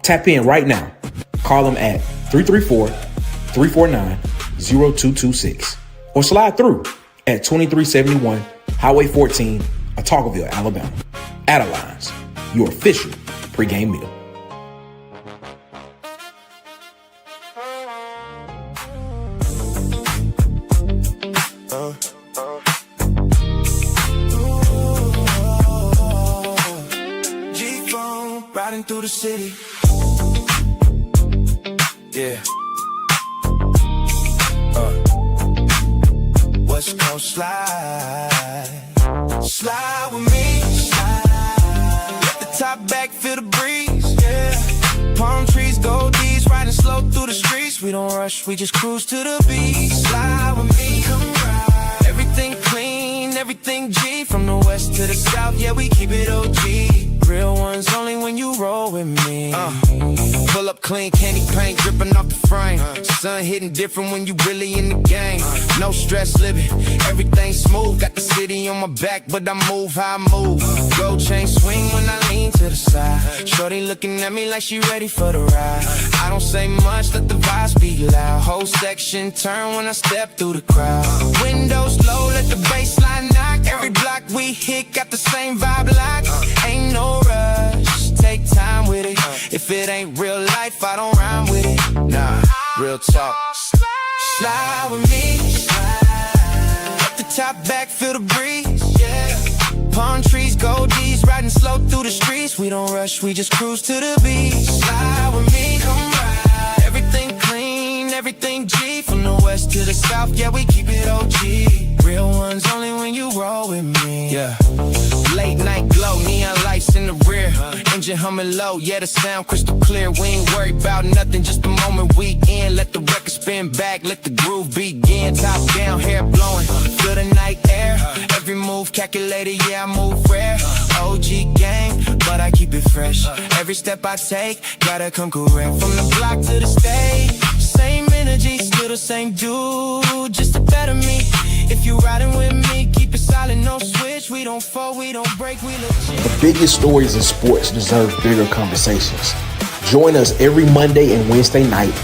Tap in right now. Call them at 334-349-0226 or slide through at 2371 Highway 14, Otagoville, Alabama. Adelines, your official pregame meal. G-phone riding through the city. Yeah. What's gon' slide with me, let the top back, feel the breeze, yeah. Palm trees, gold D's, riding slow through the streets. We don't rush, we just cruise to the beach. Slide with me, come ride. Everything clean, everything G. From the west to the south, yeah, we keep it OG. Real ones only when you roll with me. Pull up clean, candy paint dripping off the frame. Sun hitting different when you really in the game. No stress living, everything smooth. Got the city on my back, but I move how I move. Gold chain swing when I lean to the side. Shorty looking at me like she ready for the ride. I don't say much, let the vibes be loud. Whole section turn when I step through the crowd. Windows low, let the baseline knock. Every block we hit got the same vibe like. Ain't no rush, take time with it. If it ain't real life, I don't rhyme with it. Nah, real talk. Slide with me. Up the top back, feel the breeze. Yeah. Palm trees, gold D's, riding slow through the streets. We don't rush, we just cruise to the beach. Slide with me, come ride. Everything clean, everything G. From the west to the south, yeah, we keep it OG. Real ones only when you roll with me. Yeah. Late night glow, neon lights in the rear. Engine humming low, yeah, the sound crystal clear. We ain't worried about nothing, just the moment we in. Let the record spin back, let the groove begin. Top down, hair blowing, feel the night air. Every move calculated, yeah, I move rare. OG gang, but I keep it fresh. Every step I take, gotta come correct. From the block to the stage, same energy, still the same dude, just a better me. If you riding with me, keep it solid, no switch. We don't fall, we don't break, we legit. The biggest stories in sports deserve bigger conversations. Join us every Monday and Wednesday night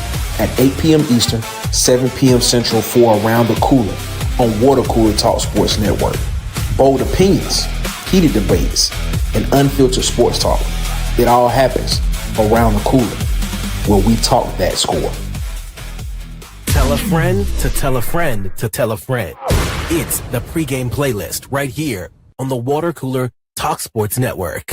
at 8 p.m. Eastern, 7 p.m. Central for Around the Cooler on Water Cooler Talk Sports Network. Bold opinions, heated debates, and unfiltered sports talk. It all happens around the cooler, where we talk that score. Tell a friend to tell a friend to tell a friend. It's the pregame playlist right here on the Water Cooler Talk Sports Network.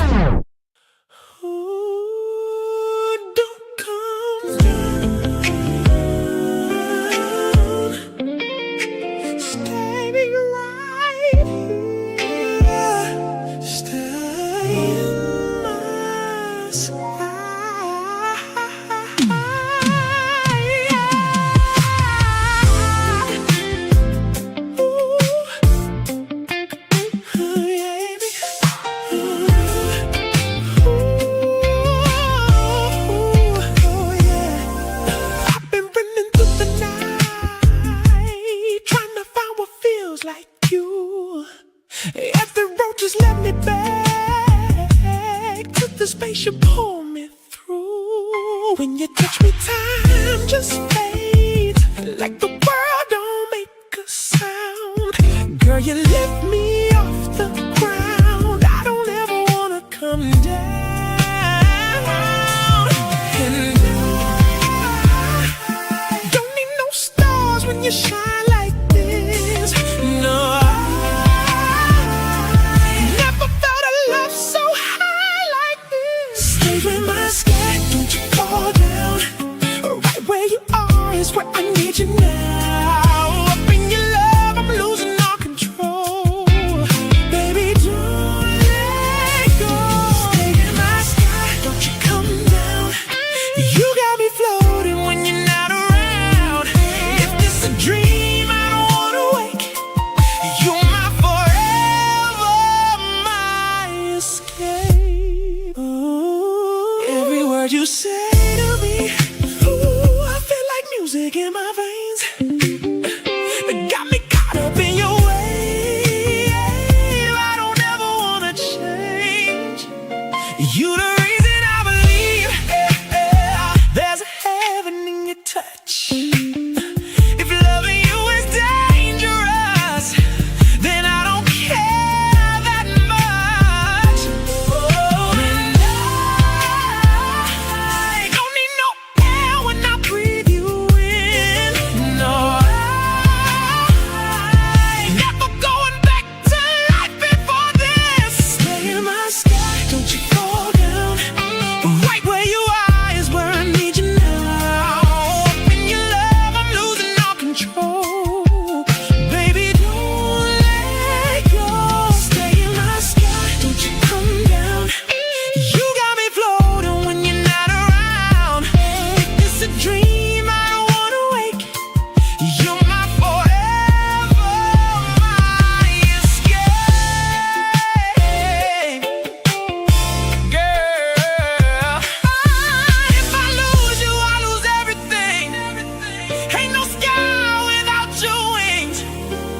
Where I need you now. Up in your love, I'm losing all control.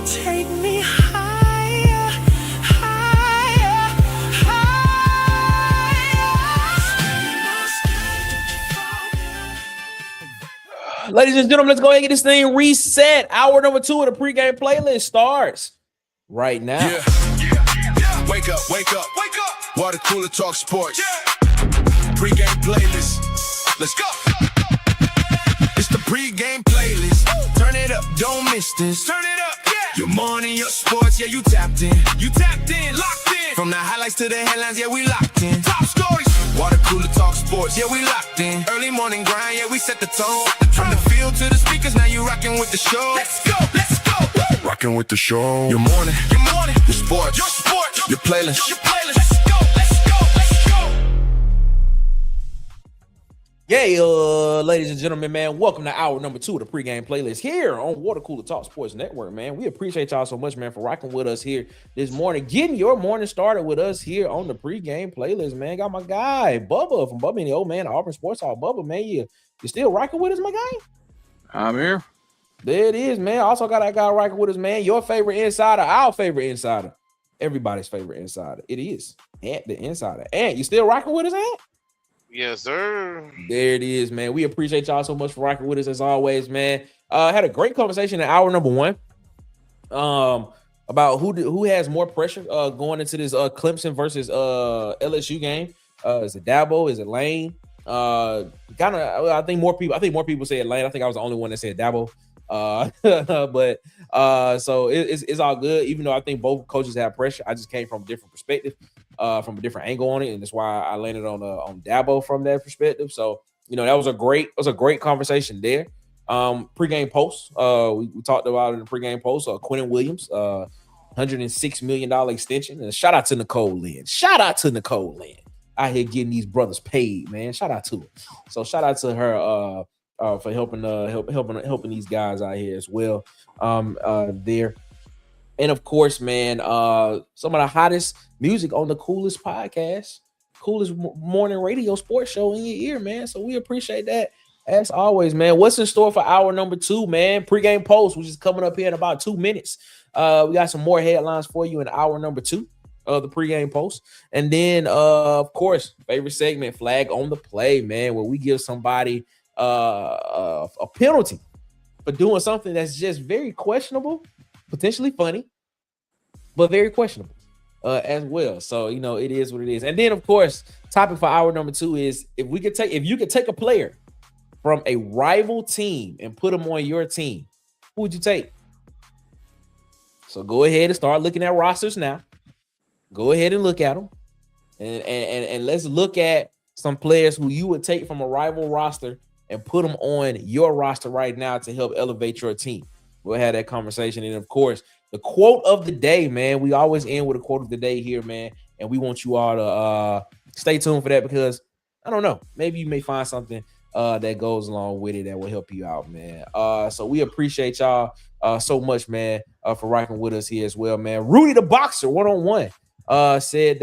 take me higher, higher, higher. Ladies and gentlemen, let's go ahead and get this thing reset. Hour number 2 of the pregame playlist starts right now. Yeah. Wake up, wake up, wake up. Water cooler talk sports. Pregame playlist. Let's go. It's the pregame playlist. Turn it up, don't miss this. Turn it up, yeah. Your morning, your sports, yeah, you tapped in. You tapped in, locked in. From the highlights to the headlines, yeah, we locked in. Top stories. Water cooler talk sports, yeah, we locked in. Early morning grind, yeah, we set the tone. From the field to the speakers, now you rocking with the show. Let's go, let's go. Rocking with the show. Your morning, your sports, your playlist. Your playlist. Let's go, let's go, let's go. Yeah, ladies and gentlemen, man, welcome to hour number 2 of the pregame playlist here on Water Cooler Talk Sports Network, man. We appreciate y'all so much, man, for rocking with us here this morning, getting your morning started with us here on the pregame playlist, man. Got my guy, Bubba from Bubba and the Old Man, Auburn Sports Hall. Bubba, man, you still rocking with us, my guy? I'm here. There it is, man. Also got that guy rocking with us, man. Your favorite insider, our favorite insider, everybody's favorite insider. It is Ant, the insider. Ant, you still rocking with us, Ant? Yes, sir. There it is, man. We appreciate y'all so much for rocking with us as always, man. Had a great conversation in hour number 1 about who has more pressure going into this Clemson versus LSU game. Is it Dabo? Is it Lane? I think more people said Lane. I think I was the only one that said Dabo. But so it's all good, even though I think both coaches have pressure. I just came from a different perspective, from a different angle on it, and that's why I landed on Dabo from that perspective. So that was a great conversation there. Pregame post, we talked about it in the pregame post. Quentin Williams, $106 million extension, and shout out to Nicole Lynn. Out here getting these brothers paid, man. Shout out to her. So shout out to her for helping these guys out here as well. There. And of course, man, some of the hottest music on the coolest podcast, coolest morning radio sports show in your ear, man. So we appreciate that as always, man. What's in store for hour number 2, man? Pregame post, which is coming up here in about 2 minutes. We got some more headlines for you in hour number 2 of the pregame post. And then, of course, favorite segment, Flag on the Play, man, where we give somebody a penalty for doing something that's just very questionable, potentially funny, but very questionable as well. So it is what it is. And then, of course, topic for hour number 2 is if you could take a player from a rival team and put them on your team, who would you take? So go ahead and start looking at rosters now. Go ahead and look at them, and let's look at some players who you would take from a rival roster and put them on your roster right now to help elevate your team. We'll have that conversation. And of course, the quote of the day, man. We always end with a quote of the day here, man. And we want you all to stay tuned for that, because I don't know, maybe you may find something that goes along with it that will help you out, man. So we appreciate y'all so much, man, for rocking with us here as well, man. Rudy the Boxer, 1-on-1, said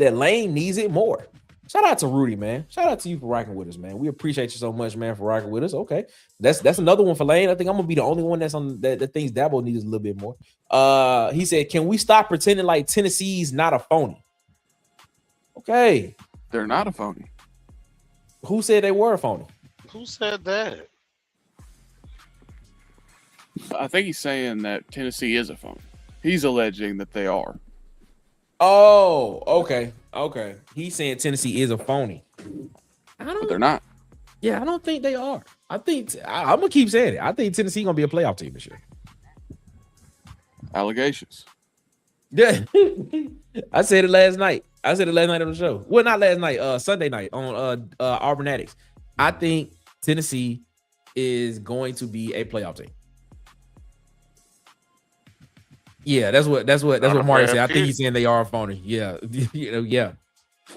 that Lane needs it more. Shout out to Rudy, man. Shout out to you for rocking with us, man. We appreciate you so much, man, for rocking with us. Okay, that's another one for Lane. I think I'm gonna be the only one that's on that thinks Dabo needs a little bit more. He said, "Can we stop pretending like Tennessee's not a phony?" Okay, They're not a phony. who said they were a phony? Who said that? I think he's saying that Tennessee is a phony. He's alleging that they are. Oh, okay. He's saying Tennessee is a phony. But they're not. Yeah, I don't think they are. I'm gonna keep saying it. I think Tennessee gonna be a playoff team this year. Allegations. Yeah, I said it last night. On the show. Well, not last night. Sunday night on Auburn Addicts. I think Tennessee is going to be a playoff team. Yeah, that's what Mario said. I think he's saying they are a phony. Yeah, yeah.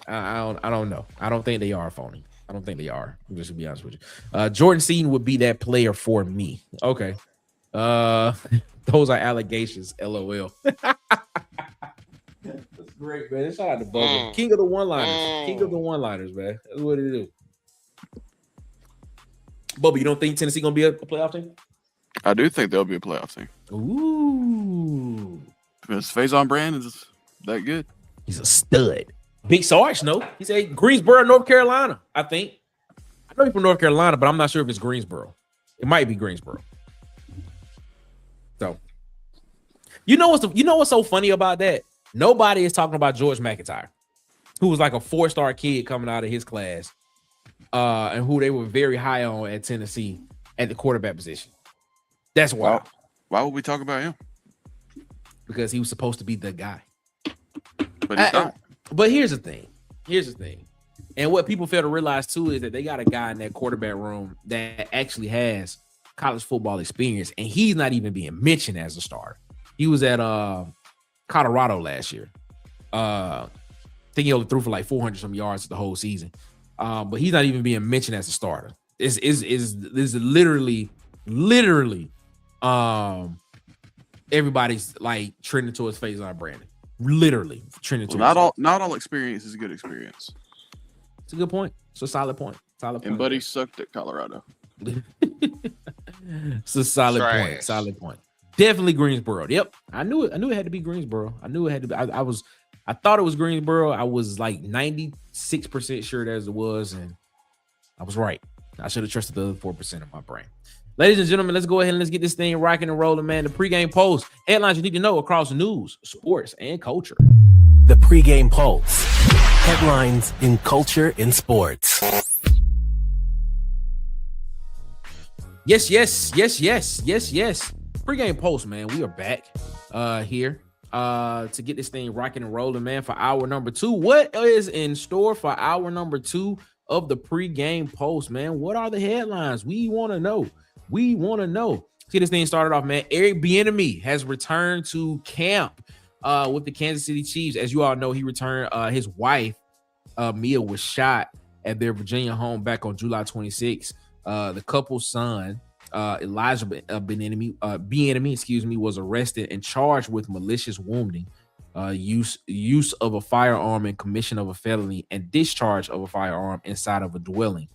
I don't know. I don't think they are a phony. I don't think they are. I'm just gonna be honest with you. Jordan Seaton would be that player for me. Okay. Those are allegations. LOL. That's great, man. Shout out to Bubba. King of the one-liners. Man. That's what it is. Bubba, you don't think Tennessee gonna be a playoff team? I do think they'll be a playoff team. Ooh. Because Faison Brand is that good. He's a stud. Big Sarge, no. He said Greensboro, North Carolina, I think. I know he's from North Carolina, but I'm not sure if it's Greensboro. It might be Greensboro. So, you know what's so funny about that? Nobody is talking about George McIntyre, who was like a 4-star kid coming out of his class, and who they were very high on at Tennessee at the quarterback position. That's why. Why would we talk about him? Because he was supposed to be the guy. But he's not. But here's the thing. And what people fail to realize too is that they got a guy in that quarterback room that actually has college football experience, and he's not even being mentioned as a starter. He was at Colorado last year. I think he only threw for like 400 some yards the whole season. But he's not even being mentioned as a starter. Is literally everybody's like trending towards Faison Brandon. Literally trending towards. Not all experience is a good experience. It's a good point. It's a solid point. And Buddy sucked at Colorado. It's a solid point. Solid point. Definitely Greensboro. Yep. I knew it had to be Greensboro. I knew it had to be. I thought it was Greensboro. I was like 96% sure that it was, and I was right. I should have trusted the other 4% of my brain. Ladies and gentlemen, let's go ahead and let's get this thing rocking and rolling, man. The pregame post, headlines you need to know across news, sports, and culture. The pregame pulse. Headlines in culture and sports. Yes. Pregame post, man. We are back here to get this thing rocking and rolling, man, for hour number 2. What is in store for hour number 2 of the pregame post, man? What are the headlines? We want to know. Let's get this thing started off, man. Eric Bieniemy has returned to camp with the Kansas City Chiefs. As you all know, he returned. His wife, Mia, was shot at their Virginia home back on July 26th. The couple's son, Elijah Bieniemy, was arrested and charged with malicious wounding, use of a firearm and commission of a felony, and discharge of a firearm inside of a dwelling.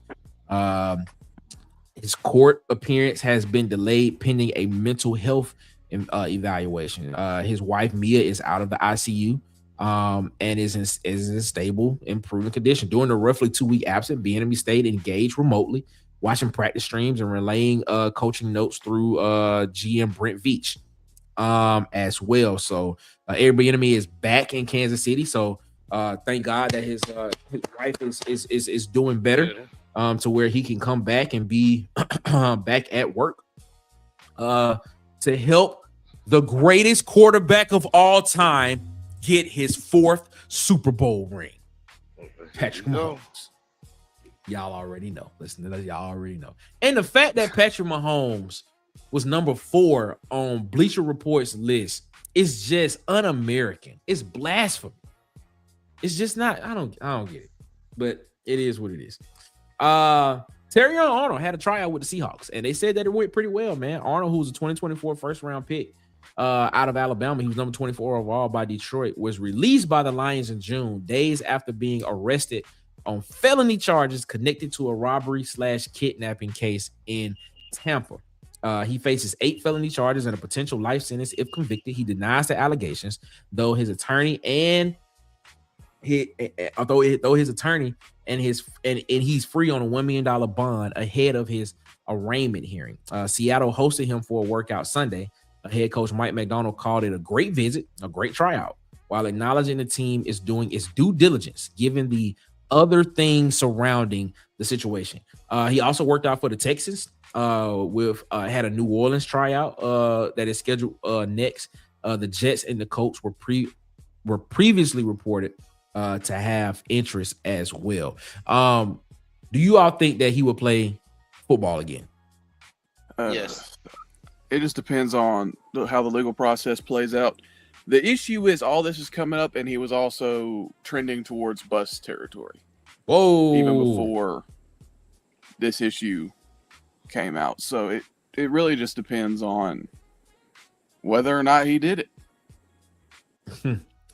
His court appearance has been delayed pending a mental health evaluation. His wife Mia is out of the ICU and is in stable, improving condition. During the roughly 2-week absence, Bieniemy stayed engaged remotely, watching practice streams and relaying coaching notes through GM Brent Veach as well. So Eric Bieniemy is back in Kansas City. So thank God that his wife is doing better. To where he can come back and be back at work to help the greatest quarterback of all time get his 4th Super Bowl ring. Patrick Mahomes. Y'all already know. Listen to that. Y'all already know. And the fact that Patrick Mahomes was number 4 on Bleacher Report's list is just un-American. It's blasphemy. It's just not. I don't get it. But it is what it is. Terrion Arnold had a tryout with the Seahawks, and they said that it went pretty well, man. Arnold, who was a 2024 first-round pick out of Alabama, he was number 24 overall by Detroit, was released by the Lions in June, days after being arrested on felony charges connected to a robbery/kidnapping case in Tampa. He faces 8 felony charges and a potential life sentence if convicted. He denies the allegations, though his attorney and he's free on a $1 million bond ahead of his arraignment hearing. Seattle hosted him for a workout Sunday. Head coach Mike McDonald called it a great visit, a great tryout, while acknowledging the team is doing its due diligence given the other things surrounding the situation. He also worked out for the Texans had a New Orleans tryout that is scheduled next. The Jets and the Colts were previously reported to have interest as well. Do you all think that he will play football again? Yes. It just depends on how the legal process plays out. The issue is all this is coming up, and he was also trending towards bust territory. Whoa! Even before this issue came out. So it really just depends on whether or not he did it.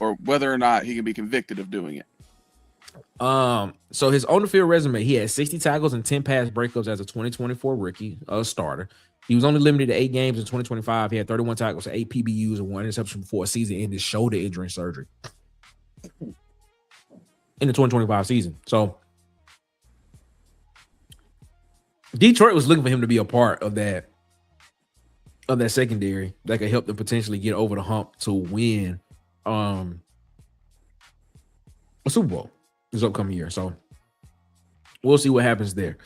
Or whether or not he can be convicted of doing it. So his on the field resume, he had 60 tackles and 10 pass breakups as a 2024 rookie starter. He was only limited to 8 games in 2025. He had 31 tackles, 8 PBUs, and 1 interception before a season ended shoulder injury and surgery in the 2025 season. So Detroit was looking for him to be a part of that secondary that could help them potentially get over the hump to win a Super Bowl this upcoming year. So we'll see what happens there.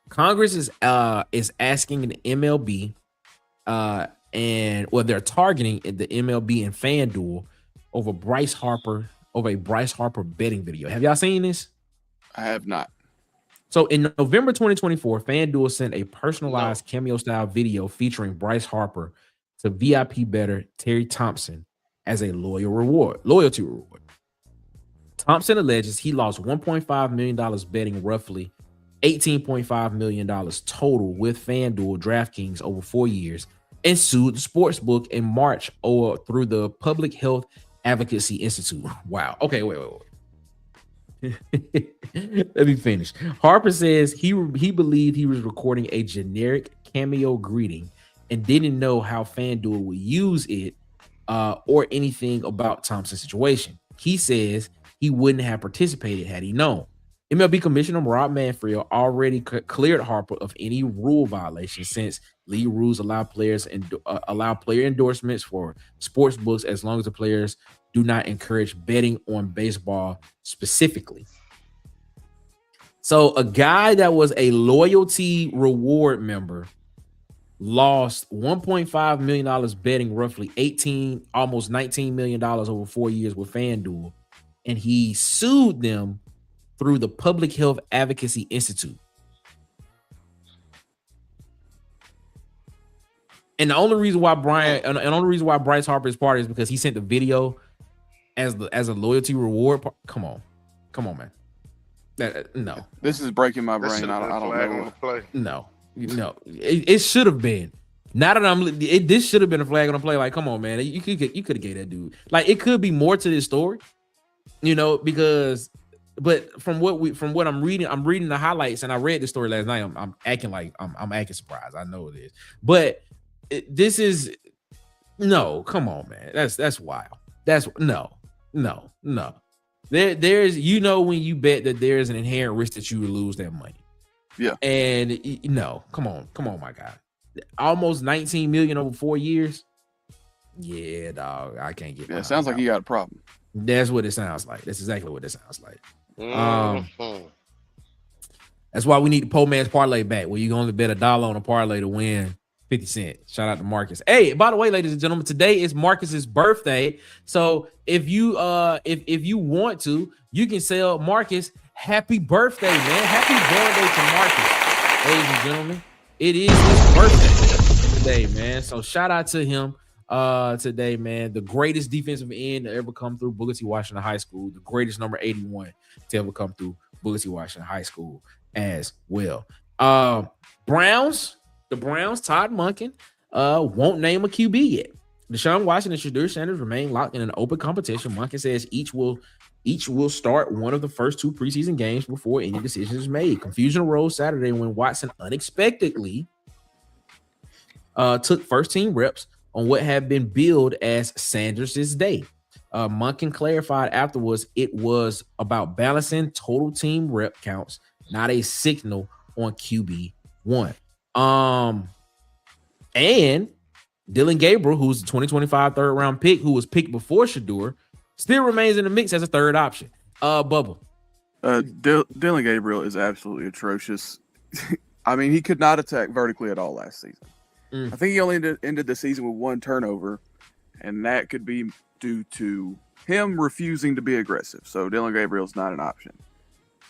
Congress is asking the MLB they're targeting the MLB and FanDuel over a Bryce Harper betting video. Have y'all seen this? I have not. So in November 2024, FanDuel sent a personalized cameo style video featuring Bryce Harper to VIP bettor Terry Thompson as a loyalty reward. Thompson alleges he lost $1.5 million betting roughly $18.5 million total with FanDuel DraftKings over 4 years and sued the sportsbook in March through the Public Health Advocacy Institute. Wow. Okay, wait. Let me finish. Harper says he believed he was recording a generic cameo greeting and didn't know how FanDuel would use it or anything about Thompson's situation. He says he wouldn't have participated had he known. MLB Commissioner Rob Manfred already cleared Harper of any rule violation since league rules allow player endorsements for sports books as long as the players do not encourage betting on baseball specifically. So a guy that was a loyalty reward member lost $1.5 million betting roughly almost $19 million over 4 years with FanDuel, and he sued them through the Public Health Advocacy Institute. And the only reason why Bryce Harper is part is because he sent the video as a loyalty reward. Come on, man. No. This is breaking my brain. I don't know. No. It should have been. Now that this should have been a flag on the play. Like, come on, man. You could have gave that dude. Like, it could be more to this story, because. But from what I'm reading the highlights, and I read the story last night. I'm acting like I'm acting surprised. I know it is, but this is no. Come on, man. That's wild. That's no. There's when you bet that there's an inherent risk that you would lose that money. Yeah. And no, come on, my God. Almost 19 million over 4 years. Yeah, dog. I can't get. Yeah, it sounds like you got a problem. That's what it sounds like. That's exactly what it sounds like. That's why we need the poor man's parlay back, where you can only bet $1 on a parlay to win 50 cents. Shout out to Marcus. Hey, by the way, ladies and gentlemen, today is Marcus's birthday. So if you want to, you can tell Marcus happy birthday, man. Happy birthday to Marcus, ladies and gentlemen. It is his birthday today, man. So shout out to him. Today, man, the greatest defensive end to ever come through Booker T. Washington High School, the greatest number 81 to ever come through Booker T. Washington High School as well. The Browns, Todd Monken, won't name a QB yet. Deshaun Watson and Shedeur Sanders remain locked in an open competition. Monken says each will start one of the first 2 preseason games before any decision is made. Confusion arose Saturday when Watson unexpectedly took first team reps on what had been billed as Sanders' day. Monken clarified afterwards it was about balancing total team rep counts, not a signal on QB1. And Dylan Gabriel, who's the 2025 third round pick, who was picked before Shedeur, still remains in the mix as a third option. Bubba. Dylan Gabriel is absolutely atrocious. I mean, he could not attack vertically at all last season. I think he only ended the season with 1 turnover, and that could be due to him refusing to be aggressive. So Dylan Gabriel's not an option.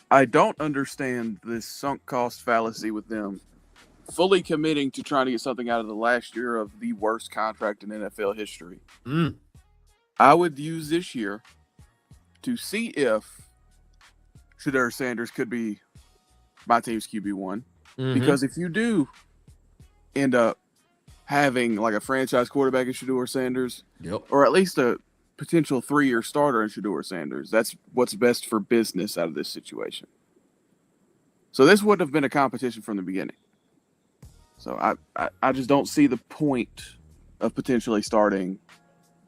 I don't understand this sunk cost fallacy with them fully committing to trying to get something out of the last year of the worst contract in NFL history. I would use this year to see if Shedeur Sanders could be my team's QB1. Because if you do end up having like a franchise quarterback in Shedeur Sanders, or at least a potential 3-year starter in Shedeur Sanders, that's what's best for business out of this situation. So this wouldn't have been a competition from the beginning. So I just don't see the point of potentially starting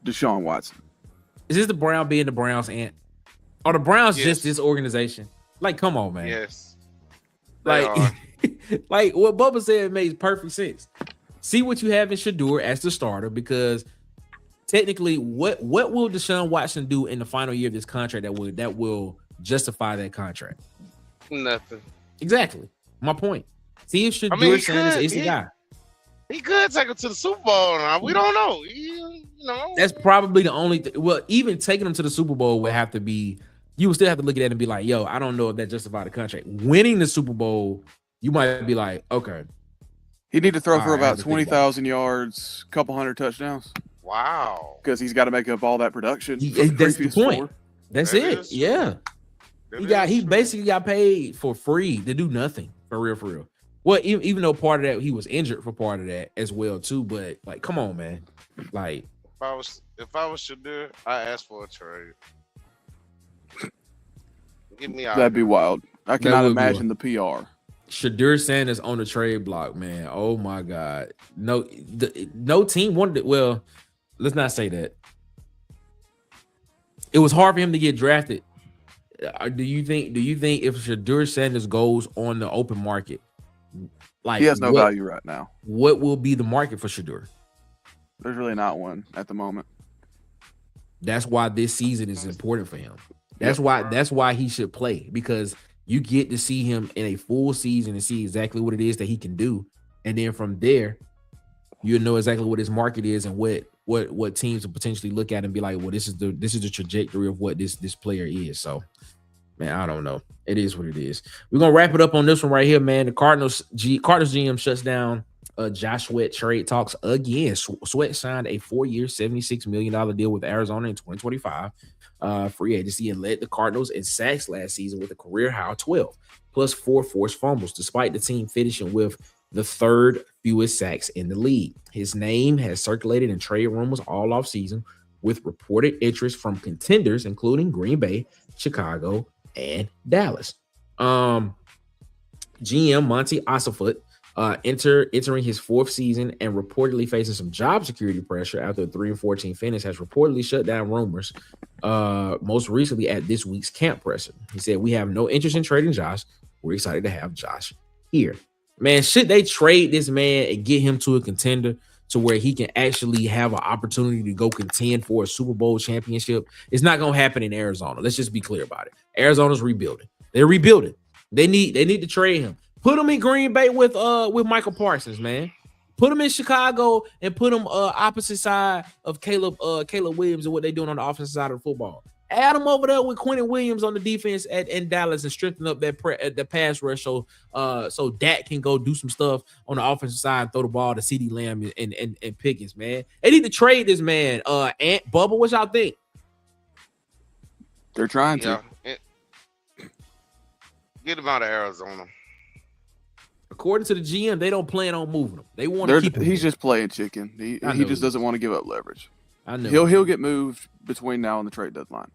Deshaun Watson. Is this the Brown being the Browns, Ant? Are the Browns Yes. just this organization? Like, come on, man. Yes. They Like, are. like what Bubba said makes perfect sense. See what you have in Shedeur as the starter, because technically, what will Deshaun Watson do in the final year of this contract that will justify that contract? Nothing. Exactly. My point. See if Shedeur I mean, he Sanders could- is the he- guy. He could take him to the Super Bowl now. We don't know. You know. That's probably the only well, even taking him to the Super Bowl would have to be, you would still have to look at it and be like, yo, I don't know if that justified the contract. Winning the Super Bowl, you might be like, okay. He need to throw All for right, I have about to think about it. 20,000 yards, couple hundred touchdowns, Wow. because he's got to make up all that production. He- from the that's the previous point. four. That's That it. is true. Yeah. He basically got paid for free to do nothing, for real. Well, even though part of that he was injured for part of that as well too, but like, come on, man. Like, If I was Shedeur, I ask for a trade. Get me out. That'd be wild. I cannot would be imagine the PR. Shedeur Sanders on the trade block, man. Oh my God. No team wanted it. Well, let's not say that. It was hard for him to get drafted. Do you think if Shedeur Sanders goes on the open market, like, He has no what, value right now. what will be the market for Shedeur? There's really not one at the moment. That's why this season is important for him. That's why he should play, because you get to see him in a full season and see exactly what it is that he can do, and then from there, you'll know exactly what his market is and what teams will potentially look at and be like, well, this is the trajectory of what this player is. So, man, I don't know. It is what it is. We're gonna wrap it up on this one right here, man. The Cardinals GM shuts down Josh Sweat trade talks again. Sweat signed a 4-year, $76 million deal with Arizona in 2025. Free agency, and led the Cardinals in sacks last season with a career high 12, plus 4 forced fumbles, despite the team finishing with the third fewest sacks in the league. His name has circulated in trade rumors all offseason, with reported interest from contenders, including Green Bay, Chicago, and Dallas. GM Monty Osselfoot, entering his 4th season and reportedly facing some job security pressure after a 3-14 finish, has reportedly shut down rumors, most recently at this week's camp presser. He said, "We have no interest in trading Josh. We're excited to have Josh here." Man, should they trade this man and get him to a contender to where he can actually have an opportunity to go contend for a Super Bowl championship? It's not going to happen in Arizona. Let's just be clear about it. Arizona's rebuilding. They're rebuilding. They need to trade him. Put him in Green Bay with Michael Parsons, man. Put him in Chicago and put him opposite side of Caleb Williams and what they're doing on the offensive side of the football. Add him over there with Quentin Williams on the defense in Dallas and strengthen up the pass rush so Dak can go do some stuff on the offensive side and throw the ball to CeeDee Lamb and Pickens, man. They need to trade this man. Ant Bubba, what y'all think? They're trying to. Yeah. Get him out of Arizona. According to the GM, they don't plan on moving him. They want to keep him. He's just playing chicken. He just doesn't want to give up leverage. I know. He'll get moved between now and the trade deadline.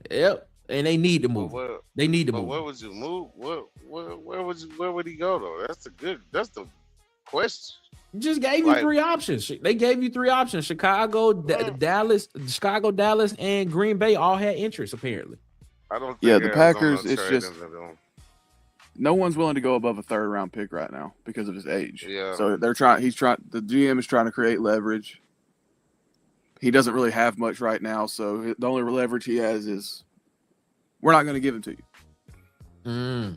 Yep, and they need to move. They need to move. Where would you move? Where would he go though? That's the question. Just gave you 3 options. They gave you 3 options. Chicago, Dallas, and Green Bay all had interest apparently. I don't think Yeah, the Arizona Packers, it's traded just him. no one's willing to go above a 3rd round pick right now because of his age. Yeah. So the GM is trying to create leverage. He doesn't really have much right now, so the only leverage he has is we're not going to give him to you.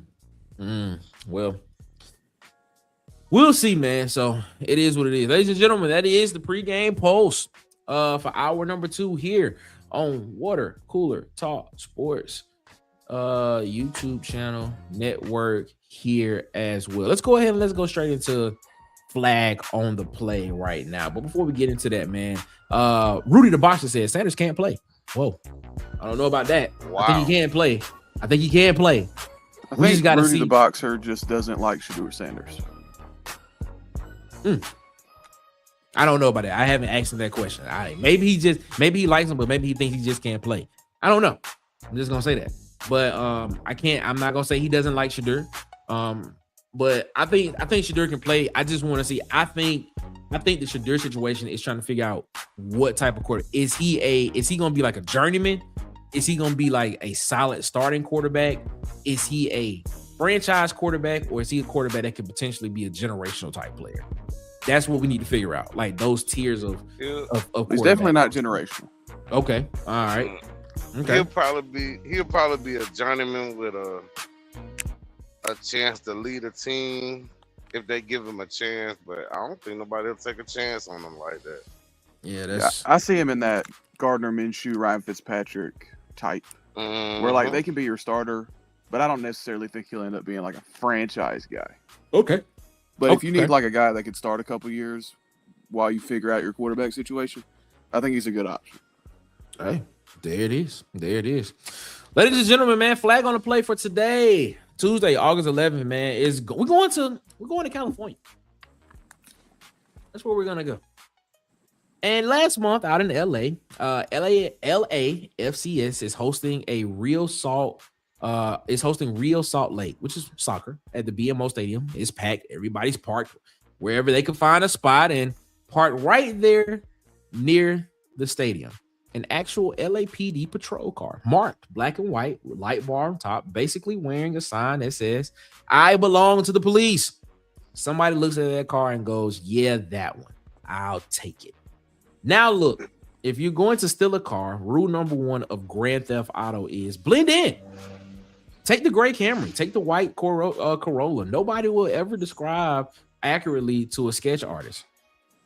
Well, we'll see, man. So it is what it is. Ladies and gentlemen, that is the pregame post for hour number 2 here on Water Cooler Talk Sports YouTube channel network here as well. Let's go ahead and let's go straight into flag on the play right now. But before we get into that, man, Rudy the Boxer says Sanders can't play. Whoa, I don't know about that. Wow. I think he can play. I think Just gotta Rudy see. the Boxer just doesn't like Shedeur Sanders. I don't know about that. I haven't asked him that question. Maybe he likes him, but maybe he thinks he just can't play. I don't know. I'm just gonna say that. But I'm not gonna say he doesn't like Shedeur. But I think Shadur can play. I just want to see. I think the Shadur situation is trying to figure out what type of quarterback is he gonna be like a journeyman? Is he gonna be like a solid starting quarterback? Is he a franchise quarterback, or is he a quarterback that could potentially be a generational type player? That's what we need to figure out. Like those tiers of He's definitely not generational. Okay. All right. Okay. He'll probably be a journeyman with a chance to lead a team if they give him a chance, but I don't think nobody will take a chance on him like that. Yeah, I see him in that Gardner Minshew, Ryan Fitzpatrick type, where like they can be your starter, but I don't necessarily think he'll end up being like a franchise guy. Okay. But if you need like a guy that could start a couple years while you figure out your quarterback situation, I think he's a good option. Hey, there it is. Ladies and gentlemen, man, flag on the play for today. Tuesday, August 11th, man, we're going to California. That's where we're gonna go. And last month, out in LA, LAFCS is hosting Real Salt Lake, which is soccer at the BMO Stadium. It's packed. Everybody's parked wherever they can find a spot and parked right there near the stadium. An actual LAPD patrol car, marked black and white, with light bar on top, basically wearing a sign that says, "I belong to the police." Somebody looks at that car and goes, "Yeah, that one. I'll take it." Now, look, if you're going to steal a car, rule number 1 of Grand Theft Auto is blend in. Take the gray Camry, take the white Corolla. Nobody will ever describe accurately to a sketch artist.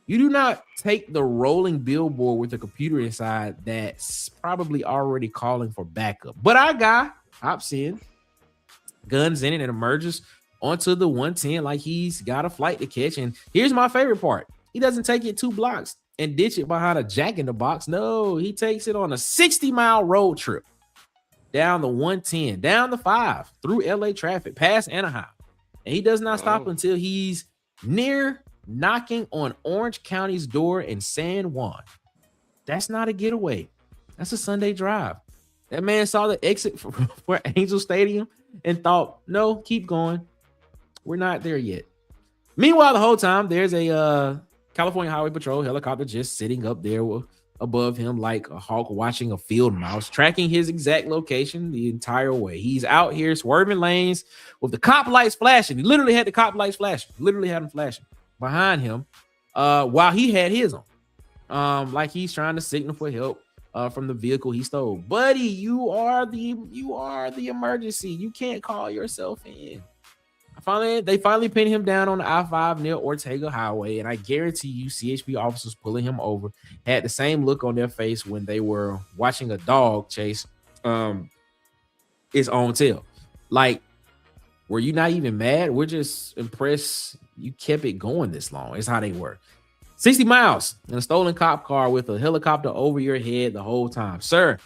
You do not take the rolling billboard with a computer inside that's probably already calling for backup. But our guy hops in, guns in it, and emerges onto the 110 like he's got a flight to catch. And here's my favorite part. He doesn't take it 2 blocks and ditch it behind a Jack in the Box. No, he takes it on a 60-mile road trip down the 110, down the 5, through LA traffic, past Anaheim. And he does not stop until he's near knocking on Orange County's door in San Juan. That's not a getaway. That's a Sunday drive. That man saw the exit for Angel Stadium and thought, no, keep going. We're not there yet. Meanwhile, the whole time, there's a California Highway Patrol helicopter just sitting up there above him like a hawk watching a field mouse, tracking his exact location the entire way. He's out here swerving lanes with the cop lights flashing. He literally had the cop lights flashing. Literally had them flashing behind him while he had his on. Like he's trying to signal for help from the vehicle he stole. Buddy, you are the emergency. You can't call yourself in. They finally pinned him down on the I-5 near Ortega Highway, and I guarantee you CHP officers pulling him over had the same look on their face when they were watching a dog chase its own tail. Like, were you not even mad? We're just impressed you kept it going this long. It's how they work. 60 miles in a stolen cop car with a helicopter over your head the whole time. Sir,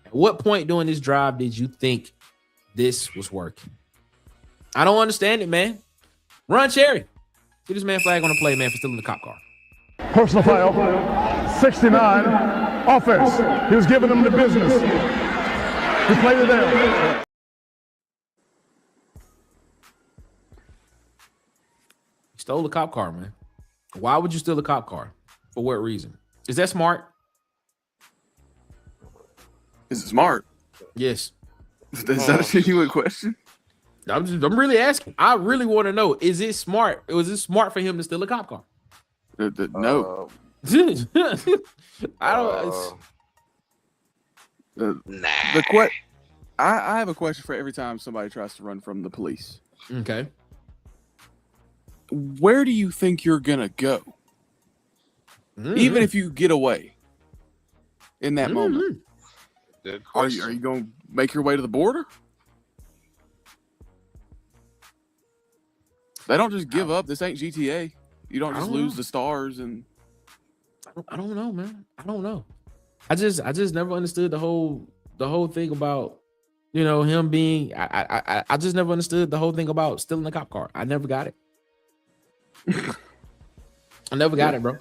at what point during this drive did you think this was working? I don't understand it, man. Run, Cherry. Get this man flag on the play, man, for stealing the cop car. Personal foul, 69, offense. He was giving them the business. He played it there. He stole the cop car, man. Why would you steal a cop car? For what reason? Is that smart? Is it smart? Yes. Is that a genuine question? I'm really asking. I really want to know. Is it smart? Was it smart for him to steal a cop car? No. I don't. I have a question for every time somebody tries to run from the police. Okay. Where do you think you're gonna go? Even if you get away in that moment, are you going to make your way to the border? They don't just give up. This ain't GTA. You don't just lose the stars and. I don't know, man. I don't know. I just never understood the whole thing about, him being. I just never understood the whole thing about stealing a cop car. I never got it. I never got it, bro.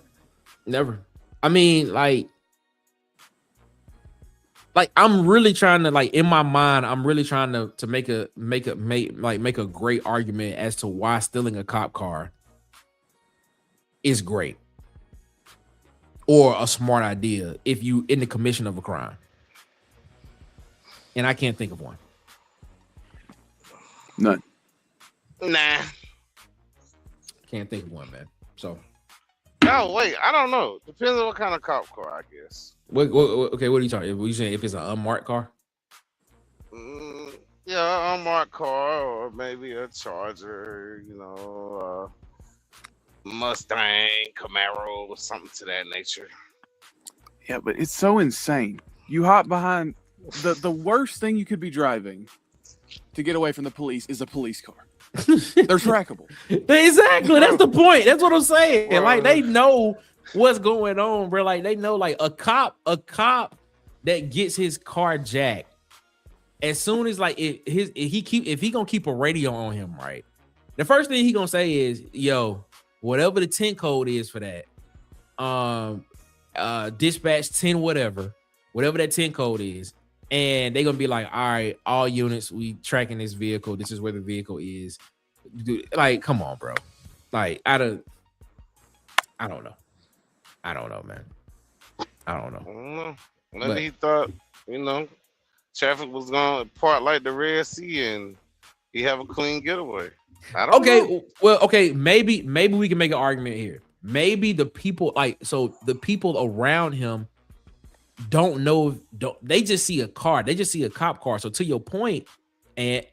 Never. I mean, like, like I'm really trying to like in my mind, I'm really trying to make a great argument as to why stealing a cop car is great or a smart idea if you in the commission of a crime. And I can't think of one. None. Nah. Can't think of one, man. So. Oh wait, I don't know. Depends on what kind of cop car, I guess. Okay, what are you talking? What are you saying? If it's an unmarked car? Yeah, unmarked car, or maybe a Charger. Mustang, Camaro, or something to that nature. Yeah, but it's so insane. You hop behind the worst thing you could be driving to get away from the police is a police car. They're trackable. Exactly. That's the point. That's what I'm saying. Bro. Like they know what's going on, bro. Like they know, like a cop that gets his car jacked. As soon as like if he gonna keep a radio on him, right? The first thing he gonna say is, "Yo, whatever the 10 code is for that, dispatch 10 whatever that 10 code is." And they're gonna be like, all right, all units, we tracking this vehicle. This is where the vehicle is. Dude, like, come on, bro. Like, I don't know. I don't know, man. I don't know. Maybe he thought, traffic was gonna part like the Red Sea and he have a clean getaway. I don't know. Well, okay, maybe we can make an argument here. Maybe the people the people around him they just see a car, they just see a cop car. So to your point, and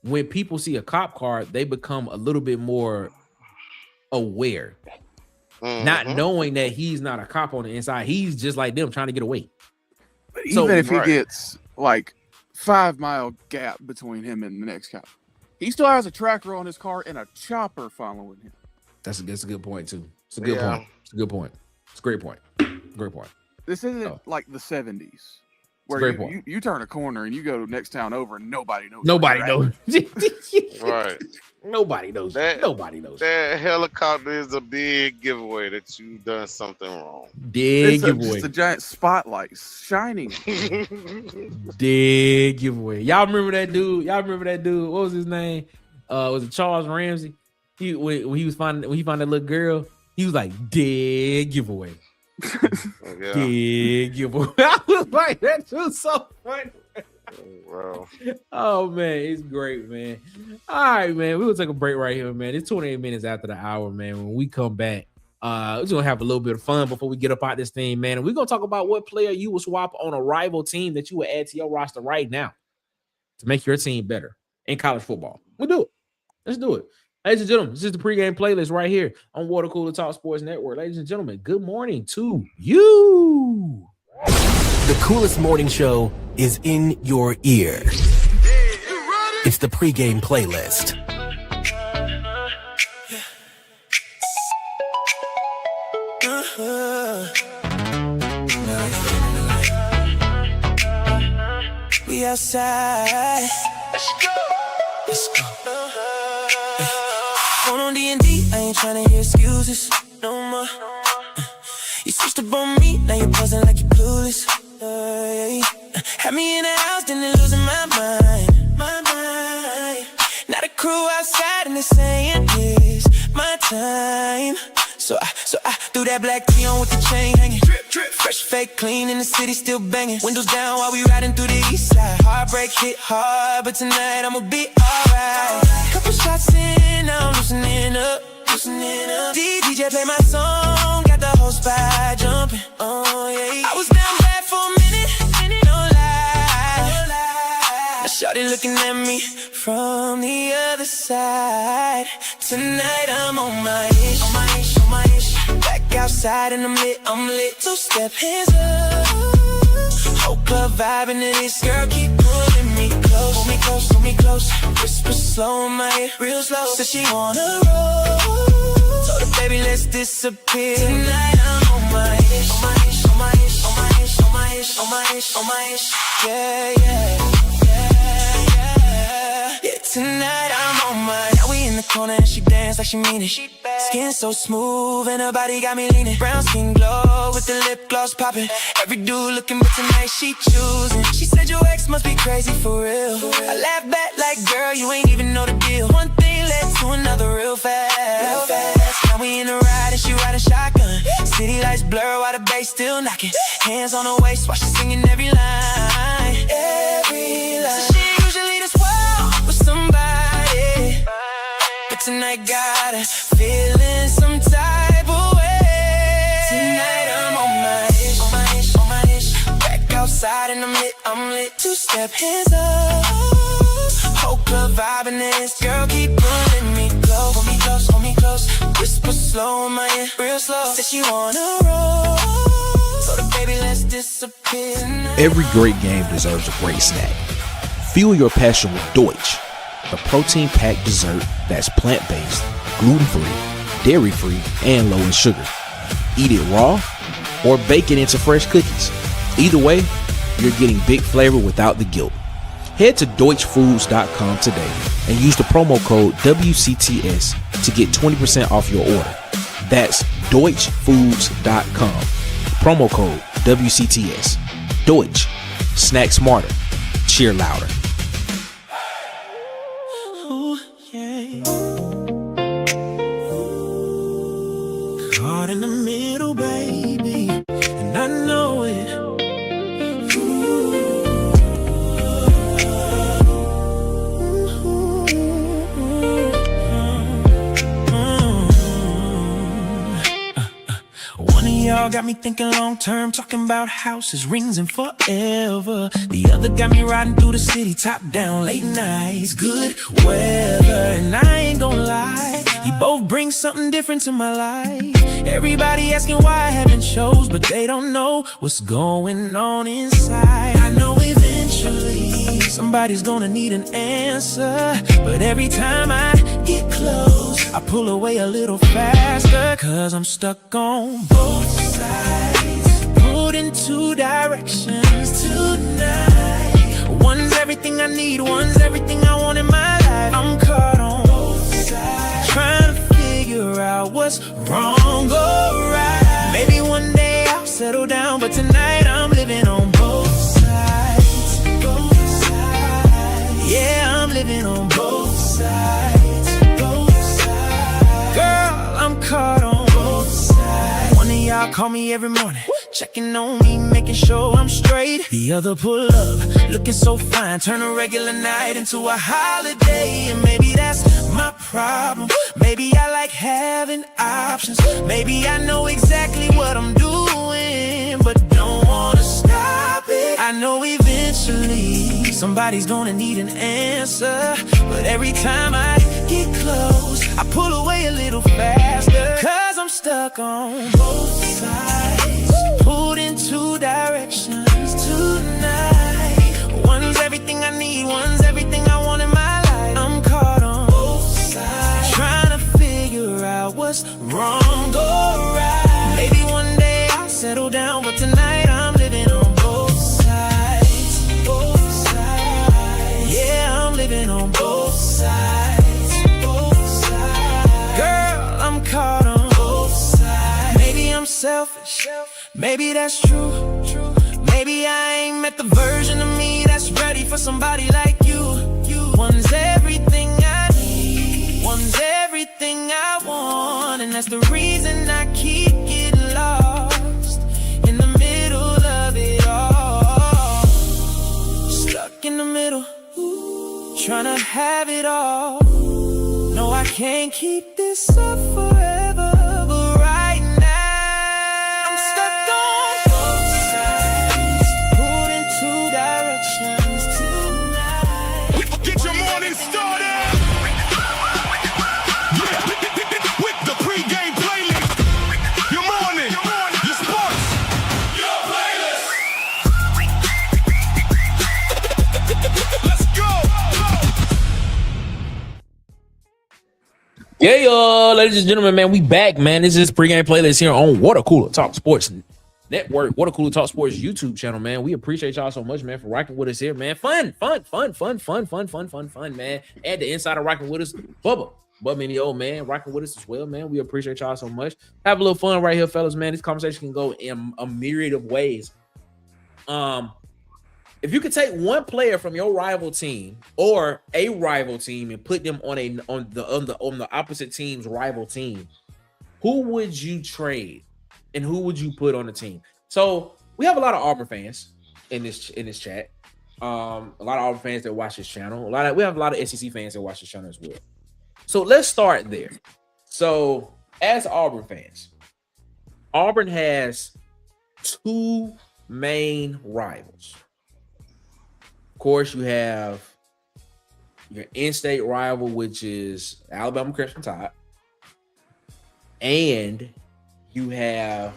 when people see a cop car, they become a little bit more aware, not knowing that he's not a cop on the inside. He's just like them trying to get away. But even if he gets like 5 mile gap between him and the next cop, he still has a tracker on his car and a chopper following him. That's a good point too. It's a good point. It's a good point. It's a great point. Great point. This isn't like the 70s where you turn a corner and you go next town over and nobody knows. Nobody knows. Right. Nobody knows. Nobody knows. That helicopter is a big giveaway that you done something wrong. Big giveaway. Just a giant spotlight shining. Big giveaway. Y'all remember that dude? What was his name? Was it Charles Ramsey? When he found that little girl, he was like, "Dead giveaway." Big giveaway. I was like, that was so funny. Wow. Oh man, it's great, man. All right, man. We'll take a break right here, man. It's 28 minutes after the hour, man. When we come back, we're just gonna have a little bit of fun before we get up out this thing, man. And we're gonna talk about what player you will swap on a rival team that you will add to your roster right now to make your team better in college football. We'll do it. Let's do it. Ladies and gentlemen, this is the pregame playlist right here on Water Cooler Talk Sports Network. Ladies and gentlemen, good morning to you. The coolest morning show is in your ear. It's the pregame playlist. We outside. Let's go. On D&D, I ain't tryna hear excuses no more. You switched up on me, now you're buzzing like you're clueless. Had me in the house, then losing my mind. Now the crew outside and they're saying it's my time. So I threw that black tee on with the chain hanging. Drip, fresh, fake, clean, in the city still banging. Windows down while we riding through the east side. Heartbreak hit hard, but tonight I'ma be alright. Couple shots in, now I'm loosening up. DJ play my song, got the whole spot jumping. Oh yeah, I was down bad for a minute, no lie. Now shawty looking at me from the other side. Tonight I'm on my ish. Back outside and I'm lit. Two-step hands up. Whole club vibing to this. Girl, keep pulling me close. Pull me close. Whisper slow in my ear, real slow. Said she wanna roll. Told her, baby, let's disappear. Tonight I'm on my ish. Yeah. Tonight I'm on my. Now we in the corner and she dance like she mean it. Skin so smooth and her body got me leaning. Brown skin glow with the lip gloss popping. Every dude looking, but tonight she choosing. She said your ex must be crazy for real. I laugh back like, girl, you ain't even know the deal. One thing led to another real fast. Now we in the ride and she riding shotgun. City lights blur while the bass still knocking. Hands on her waist while she singing every line. Every line. So she usually this wild with somebody, but tonight got her feeling some type of way. Tonight I'm on my ish, on my ish, on my ish. Back outside and I'm lit. Two-step hands up, whole club vibing this. Girl keep pulling me close, hold me close, hold me close. Whisper slow in my ear, real slow. Said she wanna roll, so the baby let's disappear tonight. Every great game deserves a great snack. Fuel your passion with Deutsch, the protein-packed dessert that's plant-based, gluten-free, dairy-free, and low in sugar. Eat it raw or bake it into fresh cookies. Either way, you're getting big flavor without the guilt. Head to DeutschFoods.com today and use the promo code WCTS to get 20% off your order. That's DeutschFoods.com. Promo code WCTS. Deutsch. Snack smarter. Cheer louder. Ooh, yeah. Caught in the middle, baby, and I know it. One of y'all got me thinking long term, talking about houses, rings, and forever. The other got me riding through the city, top down, late nights, good weather. And I ain't gonna lie, you both bring something different to my life. Everybody asking why I haven't shows, but they don't know what's going on inside. I know eventually somebody's gonna need an answer, but every time I get close, I pull away a little faster, cause I'm stuck on both sides, pulled in two directions tonight. One's everything I need, one's everything I want in my life. I'm caught on both sides, trying to figure out what's wrong or right. Maybe one day I'll settle down, but tonight I'm living on both sides. Both sides. Yeah, I'm living on both sides. Both sides. Girl, I'm caught on both sides. One of y'all call me every morning, checking on me, making sure I'm straight. The other pull up, looking so fine, turn a regular night into a holiday. And maybe that's my problem. Maybe I like having options. Maybe I know exactly what I'm doing, but don't wanna stop it. I know eventually somebody's gonna need an answer, but every time I get close, I pull away a little faster, cause I'm stuck on both sides, pulled in two directions tonight. One's everything I need, one's everything I want in my life. I'm caught on both sides, trying to figure out what's wrong or right. Maybe one day I'll settle down, but tonight I'm living on both sides. Both sides. Yeah, I'm living on both sides. Both sides. Girl, I'm caught on both sides. Maybe I'm selfish, maybe that's true. Maybe I ain't met the version of me that's ready for somebody like you. One's everything I need, one's everything I want, and that's the reason I keep getting lost in the middle of it all. Stuck in the middle, trying to have it all. No, I can't keep this up forever, but right now I'm stuck on both sides, pulled in two directions tonight. Get your morning started. With the pregame playlist. Your morning, your sports, your playlist. Let's go. Yeah, ladies and gentlemen, man, we back, man. This is Pregame Playlist here on Water Cooler Talk Sports Network, Water Cooler Talk Sports YouTube channel, man. We appreciate y'all so much, man, for rocking with us here, man. Fun, man. Add the insider rocking with us, Bubba. But many old man rocking with us as well, man. We appreciate y'all so much. Have a little fun right here, fellas, man. This conversation can go in a myriad of ways. If you could take one player from your rival team or a rival team and put them on the opposite team's rival team, who would you trade and who would you put on the team? So we have a lot of Auburn fans in this chat. A lot of Auburn fans that watch this channel. We have a lot of SEC fans that watch this channel as well. So let's start there. So as Auburn fans, Auburn has two main rivals. Of course, you have your in-state rival, which is Alabama Crimson Tide, and you have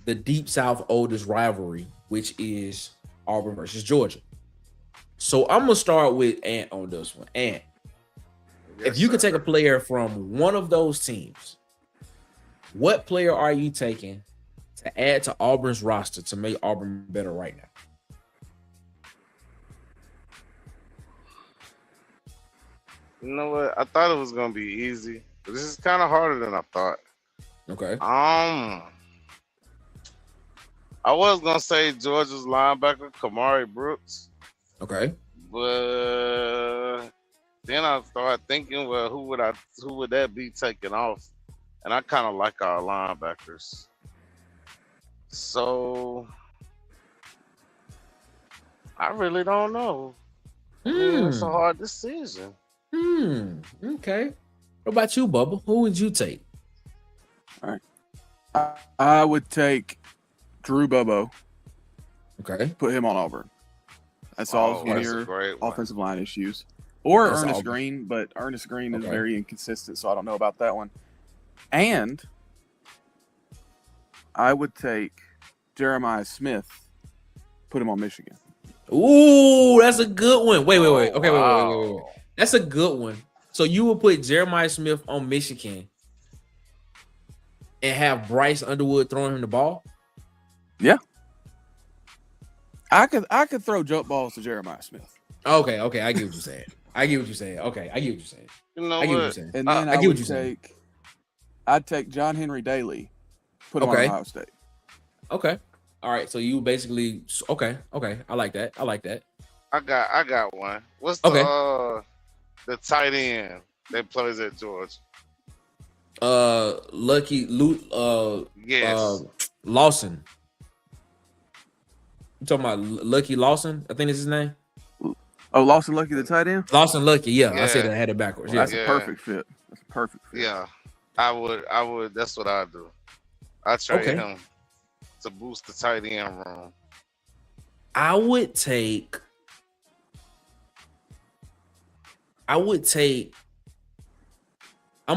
the Deep South oldest rivalry, which is Auburn versus Georgia. So I'm gonna start with Ant on this one. Ant, if you could take a player from one of those teams, what player are you taking to add to Auburn's roster to make Auburn better right now? You know what? I thought it was gonna be easy, but this is kind of harder than I thought. Okay. I was gonna say Georgia's linebacker Kamari Brooks. Okay. But then I started thinking, well, who would that be taking off? And I kind of like our linebackers. So I really don't know. It's a hard decision. Okay. What about you, Bubba? Who would you take? All right. I would take Drew Bobo. Okay. Put him on Auburn. That solves one of your offensive line issues. Or That's Ernest Auburn. Green, but Ernest Green is very inconsistent, so I don't know about that one. And I would take Jeremiah Smith, put him on Michigan. Ooh, that's a good one. Wait. Okay, wait. That's a good one. So you would put Jeremiah Smith on Michigan and have Bryce Underwood throwing him the ball? Yeah. I could throw jump balls to Jeremiah Smith. Okay. I get what you're saying. Okay, I get what you're saying. You know I get what you're what? saying. And then I get what you're saying. I'd take John Henry Daly, put him on Ohio State. Okay. All right. So you basically okay. I like that. I got one. What's the tight end that plays at Georgia? Lucky Yes. Lawson. You talking about Lucky Lawson? I think that's his name. Oh, Lawson Lucky, the tight end? Lawson Lucky, yeah. I said I had it backwards. Well, that's a perfect fit. Yeah. I would that's what I'd do. I trade him to boost the tight end room. I would take I'm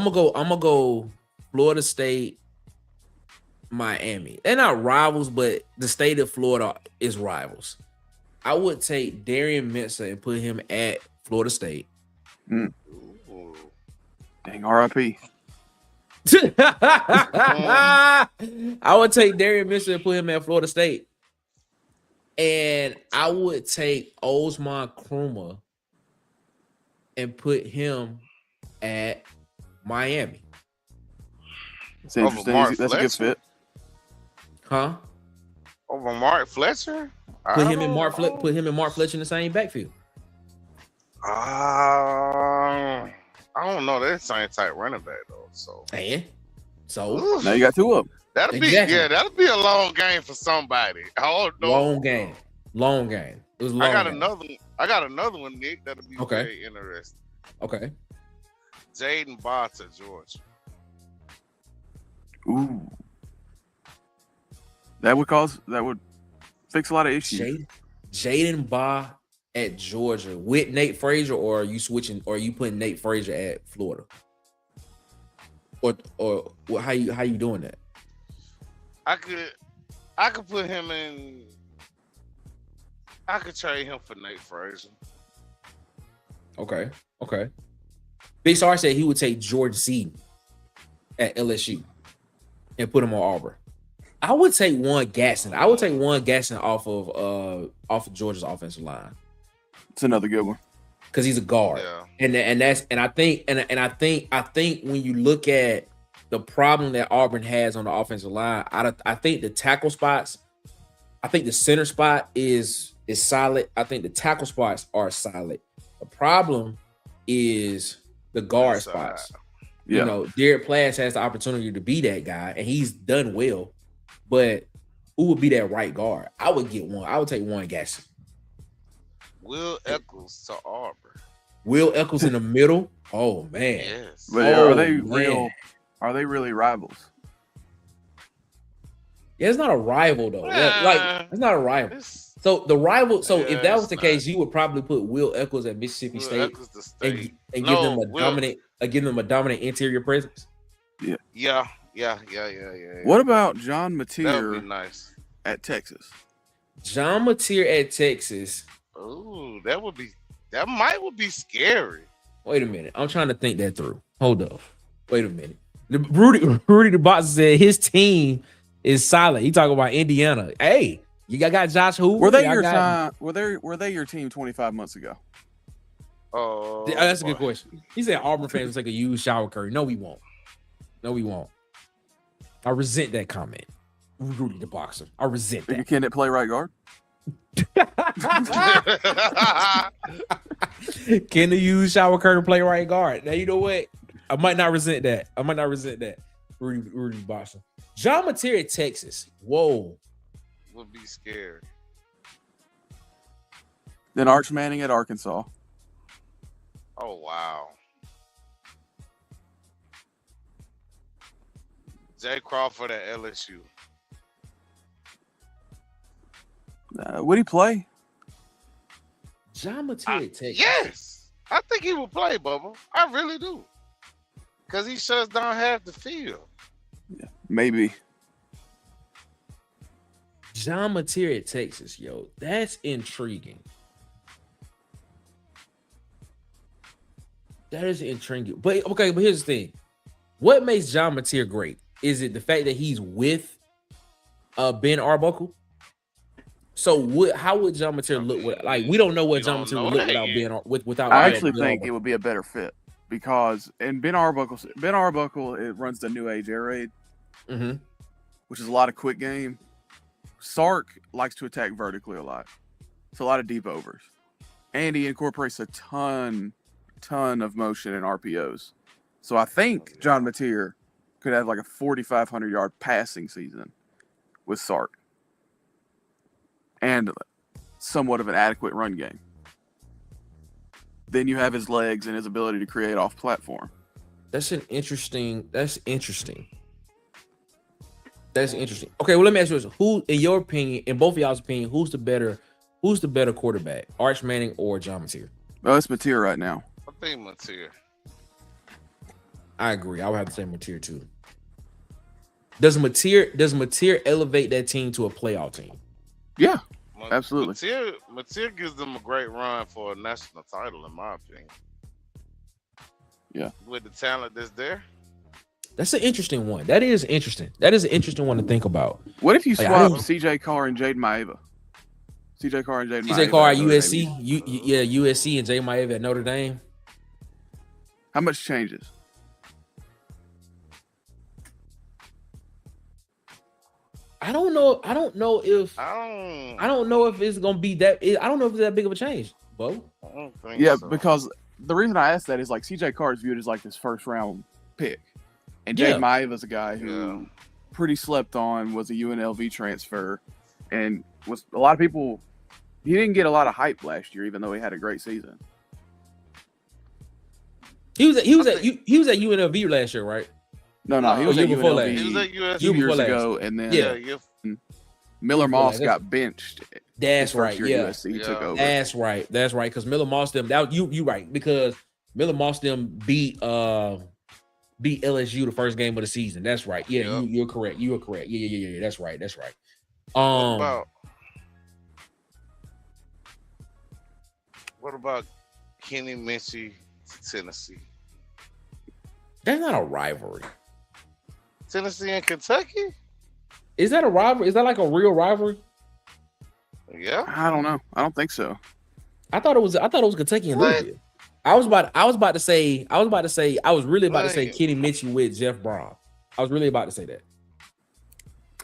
gonna go Florida State, Miami. They're not rivals, but the state of Florida is rivals. I would take Darian Mensah and put him at Florida State. Dang, RIP. I would take Darian Mensah and put him at Florida State. And I would take Osman Kruma and put him at Miami. That's interesting. That's a good fit. Huh? Over Mark Fletcher? Put him and Mark Fletcher in the same backfield. I don't know. They're the same type running back though. So now you got two of them. That'll be a long game for somebody. I don't know. Long game. It was long. I got another one, Nick. That'll be very interesting. Okay. Jaden Barr to Georgia. Ooh. That would fix a lot of issues. Jaden Barr at Georgia with Nate Frazier, or are you switching, or are you putting Nate Frazier at Florida? Or how you doing that? I could put him in. I could trade him for Nate Frazier. Okay. Big Star said he would take George Seaton at LSU and put him on Auburn. I would take Juan Gatson. off of Georgia's offensive line. It's another good one. because he's a guard. Yeah. And I think when you look at the problem that Auburn has on the offensive line, I think the tackle spots, I think the center spot is solid. I think the tackle spots are solid. The problem is the guard spots. Yeah. You know, Derek Plash has the opportunity to be that guy, and he's done well. But who would be that right guard? I would get one. I would take Warren Gasson. Will Eccles to Auburn. Will Eccles in the middle. Oh man. Yes. But Oh, are they man. real? Are they really rivals? Yeah, it's not a rival though. Like it's not a rival. So the rival. So if that was the case, you would probably put Will Eccles at Mississippi State and give them a dominant interior presence. Yeah. What about John That Mateer would be nice. at Texas? John Mateer at Texas. Ooh, that would be scary. Wait a minute. I'm trying to think that through. Hold up. Wait a minute. Rudy the Boxer said his team is solid. He talking about Indiana. Hey, you got Josh Hoover. Were they your time? Were they your team 25 months ago? Oh, That's a good question. He said Auburn fans will take a used shower curtain. No, we won't. No, we won't. I resent that comment. Rudy the Boxer. I resent that. Can it play right guard? Can the used shower curtain play right guard? Now you know what? I might not resent that. Rudy Boxer. John Mateer at Texas. Whoa. Would be scared. Then Arch Manning at Arkansas. Oh wow. Jay Crawford at LSU. Would he play? John Mateer at Texas. Yes, I think he will play, Bubba. I really do. Because he shuts down half the field. Yeah, maybe. John Mateer at Texas, yo. That's intriguing. That is intriguing. But here's the thing. What makes John Mateer great? Is it the fact that he's with Ben Arbuckle? So how would John Mateer look? We don't know what John Mateer would look without. I actually think it would be a better fit because Ben Arbuckle it runs the New Age air raid, which is a lot of quick game. Sark likes to attack vertically a lot. It's a lot of deep overs, and he incorporates a ton of motion and RPOs. So I think John Mateer could have like a 4,500 yard passing season with Sark. And somewhat of an adequate run game. Then you have his legs and his ability to create off platform. That's interesting. Okay, well, let me ask you this. Who, in your opinion, in both of y'all's opinion, who's the better quarterback? Arch Manning or John Mateer? Well, it's Mateer right now. I think Mateer. I agree. I would have to say Mateer too. Does Mateer elevate that team to a playoff team? Yeah, absolutely. Mateer gives them a great run for a national title, in my opinion. Yeah. With the talent that's there. That's an interesting one. That is interesting. That is an interesting one to think about. What if you swap CJ Carr and Jaden Maeva? CJ Carr at USC, USC and Jay Maeva at Notre Dame. How much changes? I don't know if it's gonna be that. I don't know if it's that big of a change, Bo. Yeah, because the reason I asked that is like CJ Carr is viewed as like this first round pick, and Jay Maeva is a guy who pretty slept on, was a UNLV transfer, and was a lot of people. He didn't get a lot of hype last year, even though he had a great season. He was at UNLV last year, right? No, he was at UNLV. He was at USC 2 years ago, and then Miller Moss got benched. That's right. Yeah, USC took over. That's right. Because Miller Moss them. You right, because Miller Moss them beat LSU the first game of the season. That's right. Yeah, you're correct. You are correct. Yeah. That's right. What about Kenny Minchie to Tennessee? That's not a rivalry. Tennessee and Kentucky? Is that a rivalry? Is that like a real rivalry? Yeah. I don't know. I don't think so. I thought it was Kentucky and Louisville. I was about to say Kenny Mitchell with Jeff Braun. I was really about to say that.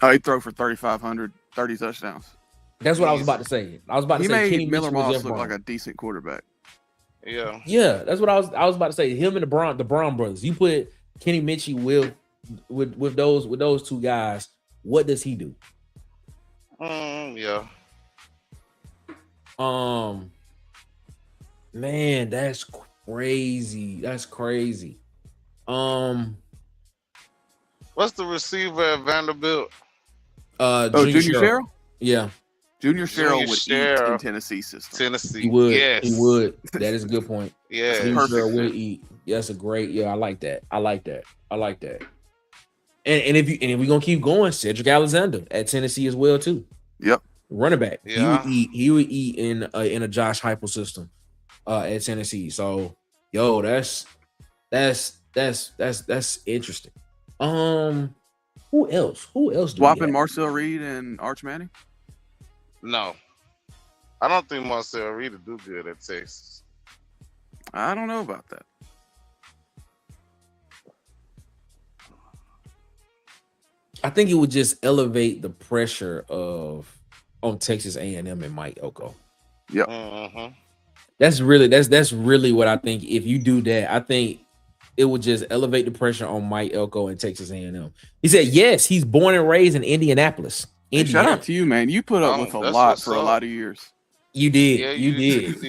Oh, he throw for 3,500, 30 touchdowns. That's what I was about to say. I was about to say Kenny Miller Mitchell with Jeff Moss look Braun. like a decent quarterback. Yeah. Yeah, that's what I was about to say. Him and the Braun brothers. You put Kenny Mitchell with those two guys. What does he do? Yeah. Man, that's crazy. That's crazy. What's the receiver at Vanderbilt? Junior Sherrill? Yeah. Junior Sherrill would eat in Tennessee system. Tennessee. He would. Yes. He would. That is a good point. Yeah. Junior Sherrill would eat. Yeah, that's a great. Yeah, I like that. I like that. And if we're gonna keep going, Cedric Alexander at Tennessee as well too. Yep. Running back. Yeah. He would eat in a Josh Heupel system at Tennessee. So that's interesting. Who else? Swapping Marcel Reed and Arch Manning? No. I don't think Marcel Reed will do good at Texas. I don't know about that. I think it would just elevate the pressure on Texas A&M and Mike Elko. Yep. Mm-hmm. That's really what I think. If you do that, I think it would just elevate the pressure on Mike Elko and Texas A&M. He said, yes, he's born and raised in Indianapolis. Hey, shout out to you, man. You put up with a lot for a lot of years. You did. Yeah, you did.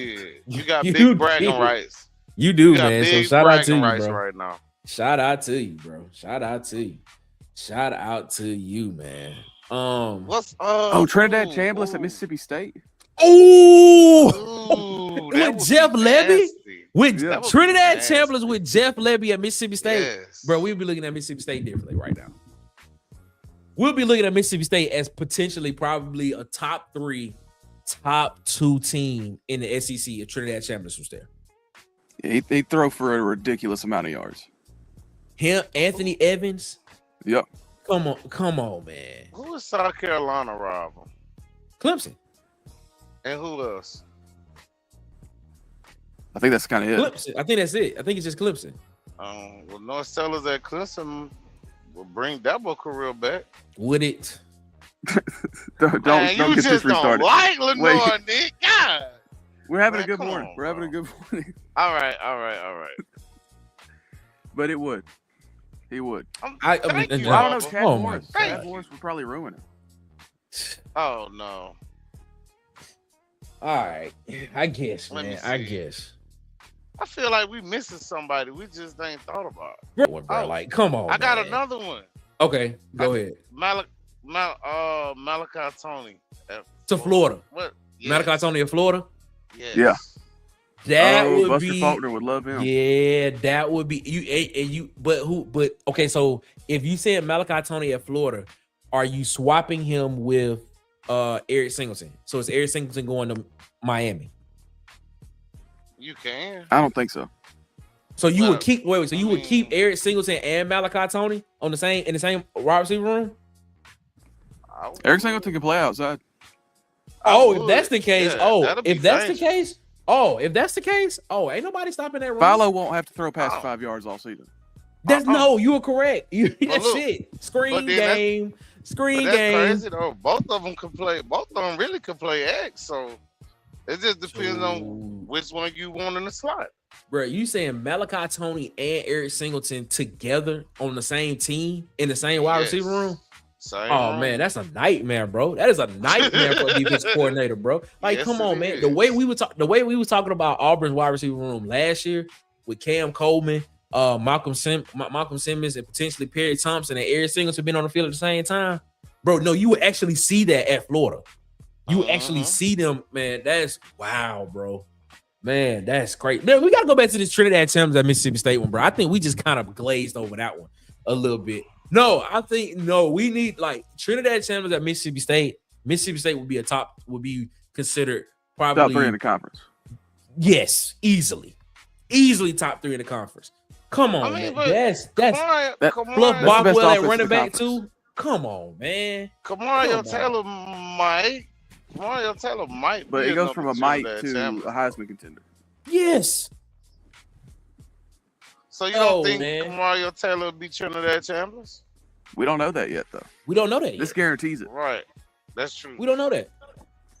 You got big bragging rights. You do, man. So shout out to you, bro. Right now. Shout out to you, bro. Shout out to you, man. What's Trinidad Chambliss at Mississippi State? With Jeff Levy? With Trinidad Chambliss with Jeff Levy at Mississippi State. Yes. Bro, we'll be looking at Mississippi State differently right now. We'll be looking at Mississippi State as potentially probably a top 3, top 2 team in the SEC if Trinidad Chambliss was there. Yeah, they throw for a ridiculous amount of yards. Him, Anthony Evans. Yep. Come on, man. Who is South Carolina rival? Clemson. And who else? I think that's kind of it. Clemson. I think that's it. I think it's just Clemson. Well, North Sellers at Clemson will bring Dabo career back. Would it? don't get this restarted. Don't like Lenore, Nick. God. We're having a good morning. We're having a good morning. All right. But it would. He would. I don't know. Chad Morris would probably ruin it. Oh no. All right. I guess, man. I guess. I feel like we missing somebody we just ain't thought about. Bro, like, come on. I got another one. Okay, go ahead. Malachi Tony to Florida. What? Yes. Malachi Tony in Florida? Yes. Yeah. That would Buster be Faulkner would love him. Yeah, that would be you. But okay, so if you said Malachi Tony at Florida, are you swapping him with Eric Singleton? So is Eric Singleton going to Miami? You can. I don't think so. So you would keep you would keep Eric Singleton and Malachi Tony in the same wide receiver room? Eric Singleton can play outside. If that's the case, yeah, if that's the case, ain't nobody stopping that run. Philo won't have to throw past 5 yards all season. No, you are correct. That's it. Screen game. Crazy though. Both of them can play. Both of them really can play X. So it just depends on which one you want in the slot. Bro, you saying Malachi Tony and Eric Singleton together on the same team in the same wide receiver room? Man, that's a nightmare, bro. That is a nightmare for a defense coordinator, bro. Like, come on, man. The way we were talking about Auburn's wide receiver room last year with Cam Coleman, Malcolm Simmons, and potentially Perry Thompson and Eric Singleton being on the field at the same time, bro. No, you would actually see that at Florida. You would actually see them, man. That's wow, bro. Man, that's great. Man, we gotta go back to this Trinidad Chambliss at Mississippi State one, bro. I think we just kind of glazed over that one a little bit. We need like Trinidad Chambliss at Mississippi State. Mississippi State would be considered probably top 3 in the conference. Yes, easily top 3 in the conference. Come on, man. That's Fluff Bockwell at running back too. Come on, man. Mario Taylor might. But it goes from a Mike to a Heisman contender. Yes. So you don't think man. Mario Taylor will be Trinidad champions? We don't know that yet, though. We don't know that This yet. guarantees it. Right. That's true. We don't know that.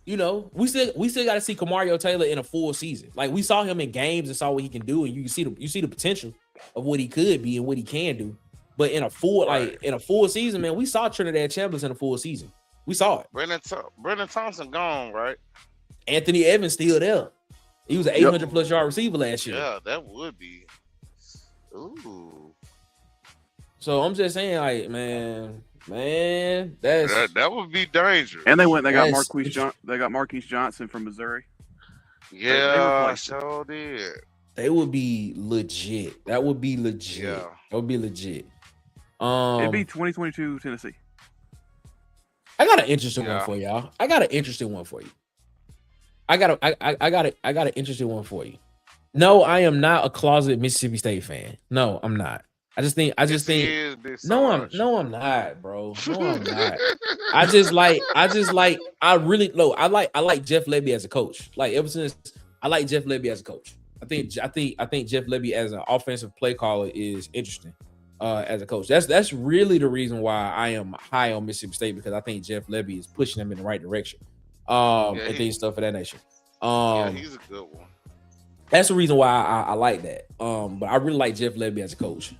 You know, we still got to see Kamario Taylor in a full season. Like we saw him in games and saw what he can do, and you see the potential of what he could be and what he can do. But in a full season, man, we saw Trinidad champions in a full season. We saw it. Brendan Thompson gone, right? Anthony Evans still there. He was an 800 plus yard receiver last year. Yeah, that would be. Ooh. So I'm just saying, like, man, that would be dangerous. And they got Marquise Johnson from Missouri. Yeah, sure did. they would be legit. That would be legit. Yeah. That would be legit. It'd be 2022 Tennessee. I got an interesting one for y'all. I got an interesting one for you. I got an interesting one for you. No, I am not a closet Mississippi State fan. No, I'm not. I just think no, I'm not, bro. No, I'm not. I like Jeff Lebby as a coach. Like ever since I like Jeff Lebby as a coach. I think Jeff Lebby as an offensive play caller is interesting as a coach. That's really the reason why I am high on Mississippi State, because I think Jeff Lebby is pushing them in the right direction. And things stuff of that nature. He's a good one. That's the reason why I like that. But I really like Jeff Lebby as a coach.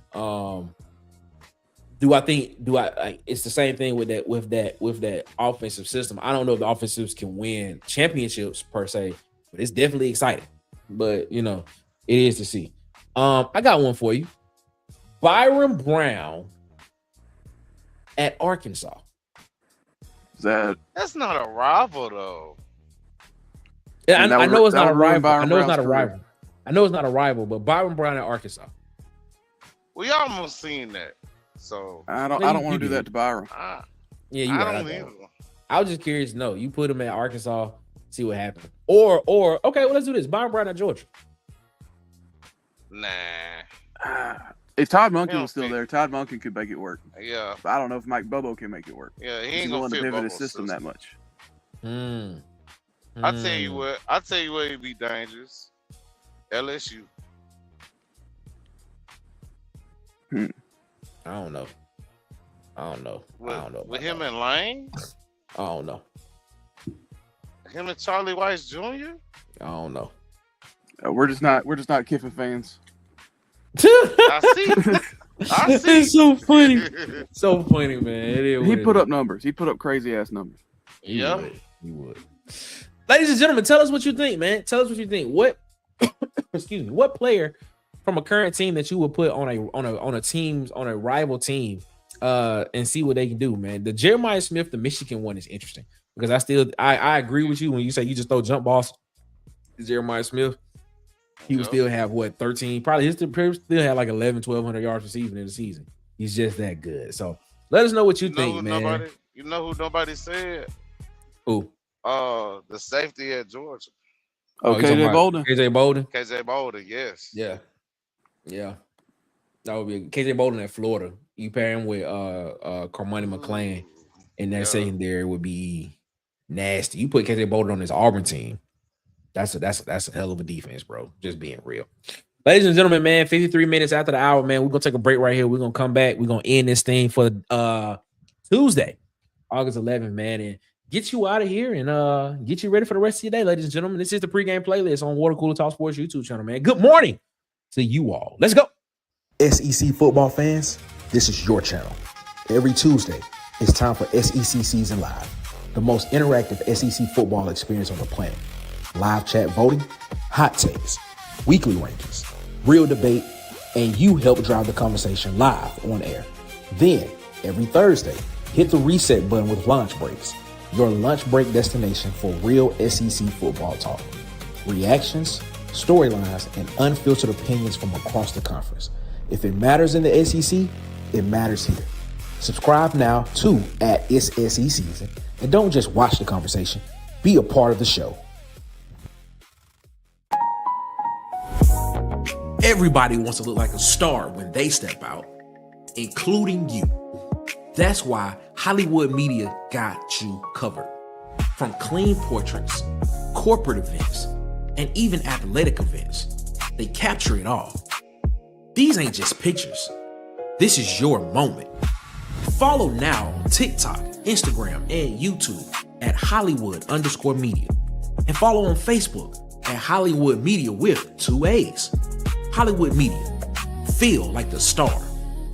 It's the same thing with that offensive system. I don't know if the offensives can win championships per se, but it's definitely exciting. But it is to see. I got one for you. Byron Brown at Arkansas. That's not a rival though. Yeah, I know it's not a rival. I know it's not a rival. I know it's not a rival, but Byron Brown at Arkansas. We almost seen that. So I don't want to do that to Byron. Yeah, you right. I was just curious to know. You put him at Arkansas, see what happened. Or okay, well, let's do this. Byron Brown at Georgia. Nah. If Todd Monken was still there, Todd Monken could make it work. Yeah. But I don't know if Mike Bobo can make it work. Yeah, he ain't willing gonna to pivot Bobo's his system that much. I tell you what, it'd be dangerous. LSU. I don't know. With him and Lane? I don't know. Him and Charlie Weiss Jr.? I don't know. We're just not Kiffin fans. I see. It's so funny. So funny, man. He put up numbers. He put up crazy ass numbers. He would. Ladies and gentlemen, tell us what you think, man. Tell us what you think. What what player from a current team that you would put on a rival team and see what they can do, man? The Jeremiah Smith, the Michigan one is interesting because I agree with you when you say you just throw jump balls to Jeremiah Smith. He would still have 13, probably still have like 1,100 yards receiving in the season. He's just that good. So let us know what you think, man. You know who nobody said? Who? The safety at Georgia. KJ Bolden. KJ Bolden, yes. Yeah. That would be KJ Bolden at Florida. You pair him with Carmoney McClain in that secondary would be nasty. You put KJ Bolden on his Auburn team. That's a hell of a defense, bro. Just being real. Ladies and gentlemen, man, 53 minutes after the hour, man, we're going to take a break right here. We're going to come back. We're going to end this thing for Tuesday, August 11th, man, and get you out of here and get you ready for the rest of your day, ladies and gentlemen. This is the pregame playlist on Water Cooler Talk Sports YouTube channel, man. Good morning to you all. Let's go. SEC football fans, this is your channel. Every Tuesday, it's time for SEC Season Live, the most interactive SEC football experience on the planet. Live chat voting, hot takes, weekly rankings, real debate, and you help drive the conversation live on air. Then, every Thursday, hit the reset button with Lunch Breaks, your lunch break destination for real SEC football talk. Reactions, storylines, and unfiltered opinions from across the conference. If it matters in the SEC, it matters here. Subscribe now to @It'sSEC Season, and don't just watch the conversation, be a part of the show. Everybody wants to look like a star when they step out, including you. That's why Hollywood Media got you covered. From clean portraits, corporate events, and even athletic events, they capture it all. These ain't just pictures. This is your moment. Follow now on TikTok, Instagram, and YouTube at Hollywood_media. And follow on Facebook at Hollywood Media with 2 A's. Hollywood Media. Feel like the star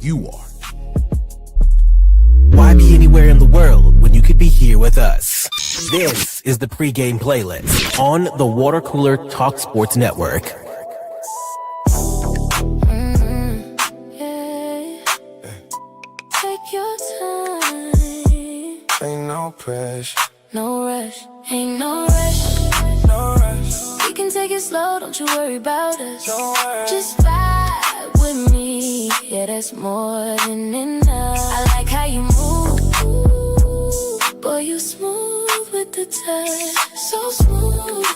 you are. Why be anywhere in the world when you could be here with us? This is the pregame playlist on the Water Cooler Talk Sports Network. Take your time. Ain't no pressure. No rush. Ain't no rush. No rush. We can take it slow, don't you worry about us. Don't worry. Just vibe with me. Yeah, that's more than enough. I like how you move. Boy, you smooth with the touch. So smooth.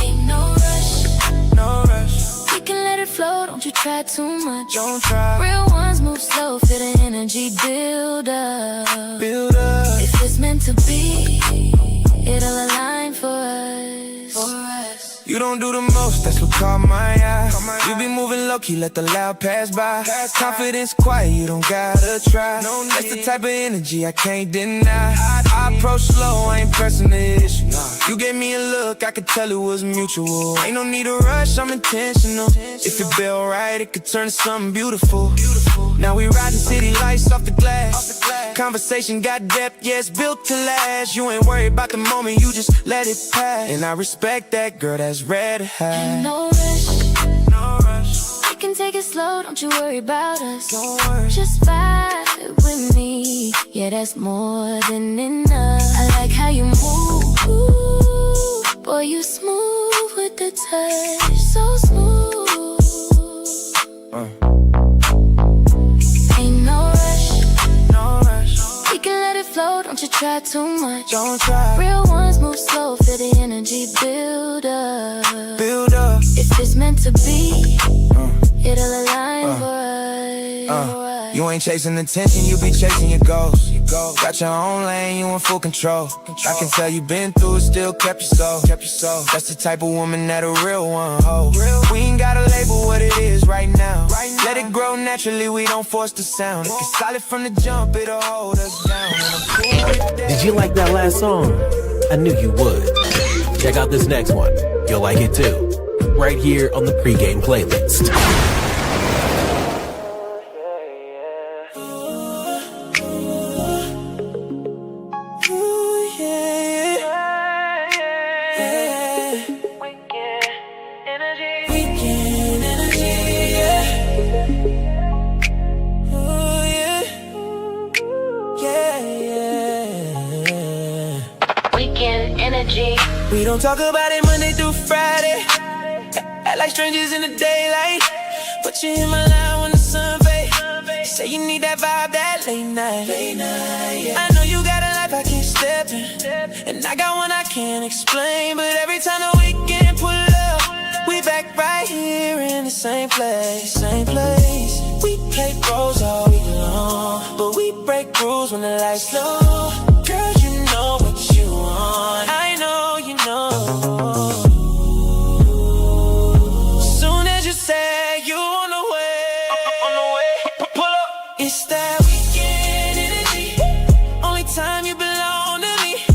Ain't no rush. No rush. We can let it flow, don't you try too much. Don't try. Real ones move slow, feel the energy build up. Build up. If it's meant to be, it'll align for us. You don't do the most, that's what caught my eye. You be moving low-key, let the loud pass by. Confidence quiet, you don't gotta try. That's the type of energy I can't deny. I approach slow, I ain't pressing the issue. You gave me a look, I could tell it was mutual. Ain't no need to rush, I'm intentional. If it feel right, it could turn to something beautiful. Now we riding city lights off the glass. Conversation got depth, yeah, it's built to last. You ain't worried about the moment, you just let it pass. And I respect that girl that's ready to have. Ain't no rush. No rush. We can take it slow, don't you worry about us. Don't worry. Just vibe with me. Yeah, that's more than enough. I like how you move. Boy, you smooth with the touch. So smooth. Ain't no rush. No rush. We can let it flow, don't you try too much. Don't try. Real ones move slow, feel the energy build up. Build up. If it's meant to be, it'll align for us. You ain't chasing attention, you be chasing your goals. Got your own lane, you in full control. I can tell you been through it, still kept your soul. That's the type of woman that a real one holds. We ain't gotta label what it is right now. Let it grow naturally, we don't force the sound. If it's solid from the jump, it'll hold us down. Did you like that last song? I knew you would. Check out this next one. You'll like it too. Right here on the pregame playlist. We don't talk about it Monday through Friday. Act like strangers in the daylight. Put you in my line when the sun fade. Say you need that vibe, that late night. I know you got a life I can't step in, and I got one I can't explain. But every time the weekend pull up, we back right here in the same place. We play bros all week long, but we break rules when the lights low. Girl, you know what you want. I know you know. Soon as you say you on the way, pull up. It's that weekend energy. Only time you belong to me.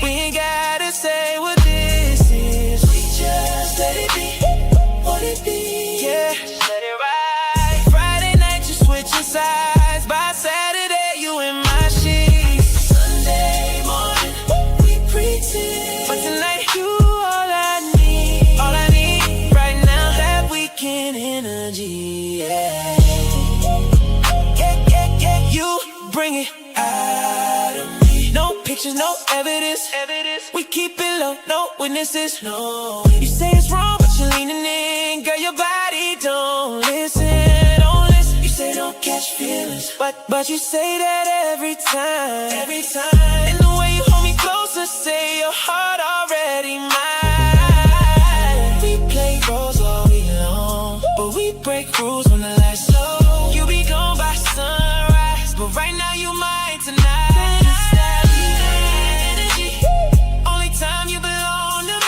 We ain't gotta say what this is. We just let it be. Let it be. Yeah, just let it ride. Friday night you switching sides. By Saturday you in my sheets. Sunday morning we pretend, but tonight you all I need. All I need right now, that weekend energy. Yeah. You bring it out of me. No pictures, no evidence. We keep it low, no witnesses. No. You say it's wrong, but you're leaning in. Girl, your body don't listen. You say don't catch feelings, but you say that every time. And the way you hold me closer, say your heart already mine. We play roles all week long, but we break rules when the lights low. You be gone by sunrise, but right now you mine tonight. It's that energy. Only time you belong to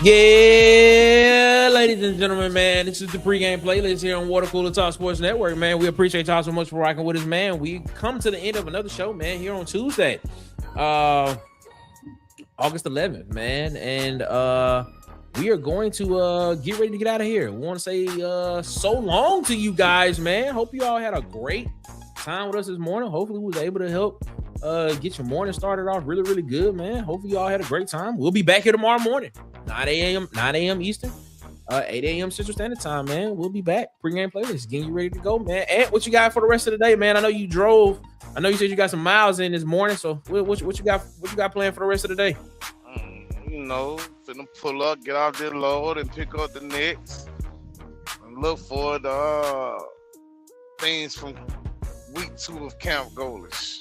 Yeah, ladies and gentlemen, man, this is the pregame playlist here on Water Cooler Talk Sports Network, man. We appreciate y'all so much for rocking with us, man. We come to the end of another show, man, here on Tuesday, August 11th, man, and we are going to get ready to get out of here. We want to say so long to you guys, man. Hope you all had a great time with us this morning. Hopefully we was able to help get your morning started off really, really good, man. Hopefully you all had a great time. We'll be back here tomorrow morning, 9 a.m. Eastern, 8 a.m. Central Standard Time, man. We'll be back. Pregame playlist, getting you ready to go, man. Ant, what you got for the rest of the day, man? I know you drove. I know you said you got some miles in this morning, so what you got planned for the rest of the day? You know, finna pull up, get off this load, and pick up the next. And look forward to things from week 2 of Camp Goalish.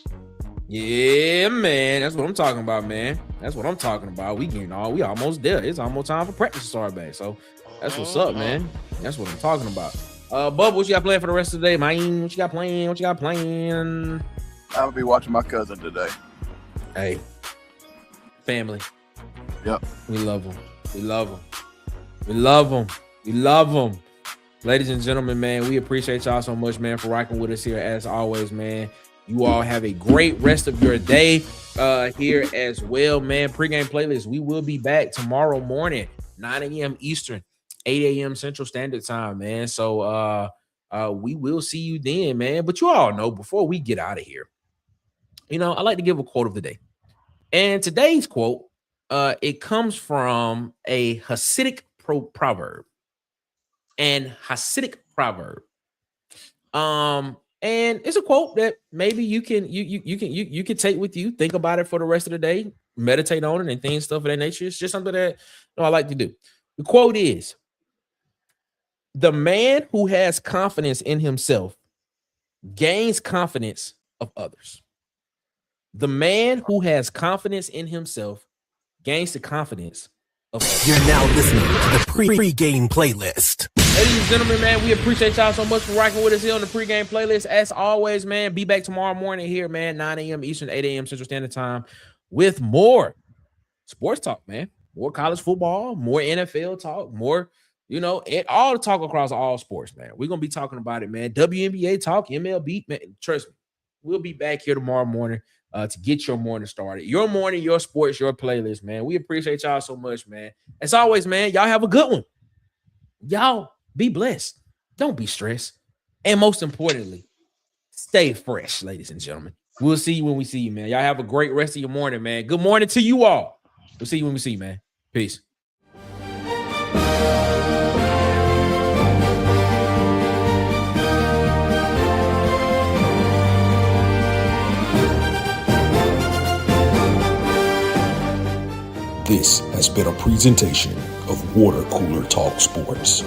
Yeah, man. That's what I'm talking about, man. That's what I'm talking about. We almost there. It's almost time for practice to start back. So that's what's up, man. That's what I'm talking about. Bub, what you got planned for the rest of the day, man? What you got planned? I'll be watching my cousin today. Hey, family. Yep. We love them. We love them. We love them. We love them. Ladies and gentlemen, man, we appreciate y'all so much, man, for rocking with us here as always, man. You all have a great rest of your day here as well, man. Pregame playlist. We will be back tomorrow morning, 9 a.m. Eastern, 8 a.m. Central Standard Time, man. So we will see you then, man. But you all know, before we get out of here, you know, I like to give a quote of the day. And today's quote, it comes from a Hasidic proverb. And Hasidic proverb. And it's a quote that maybe you can take with you, think about it for the rest of the day, meditate on it and things, stuff of that nature. It's just something that I like to do. The quote is, "The man who has confidence in himself gains confidence of others." The man who has confidence in himself gains the confidence of others. You're now listening to the pregame playlist. Ladies and gentlemen, man, we appreciate y'all so much for rocking with us here on the pregame playlist. As always, man, be back tomorrow morning here, man, 9 a.m. Eastern, 8 a.m. Central Standard Time with more sports talk, man. More college football, more NFL talk, more, you know, all the talk across all sports, man. We're going to be talking about it, man. WNBA talk, MLB, man. Trust me, we'll be back here tomorrow morning to get your morning started. Your morning, your sports, your playlist, man. We appreciate y'all so much, man. As always, man, y'all have a good one. Y'all be blessed. Don't be stressed. And most importantly, stay fresh, ladies and gentlemen. We'll see you when we see you, man. Y'all have a great rest of your morning, man. Good morning to you all. We'll see you when we see you, man. Peace. This has been a presentation of Water Cooler Talk Sports.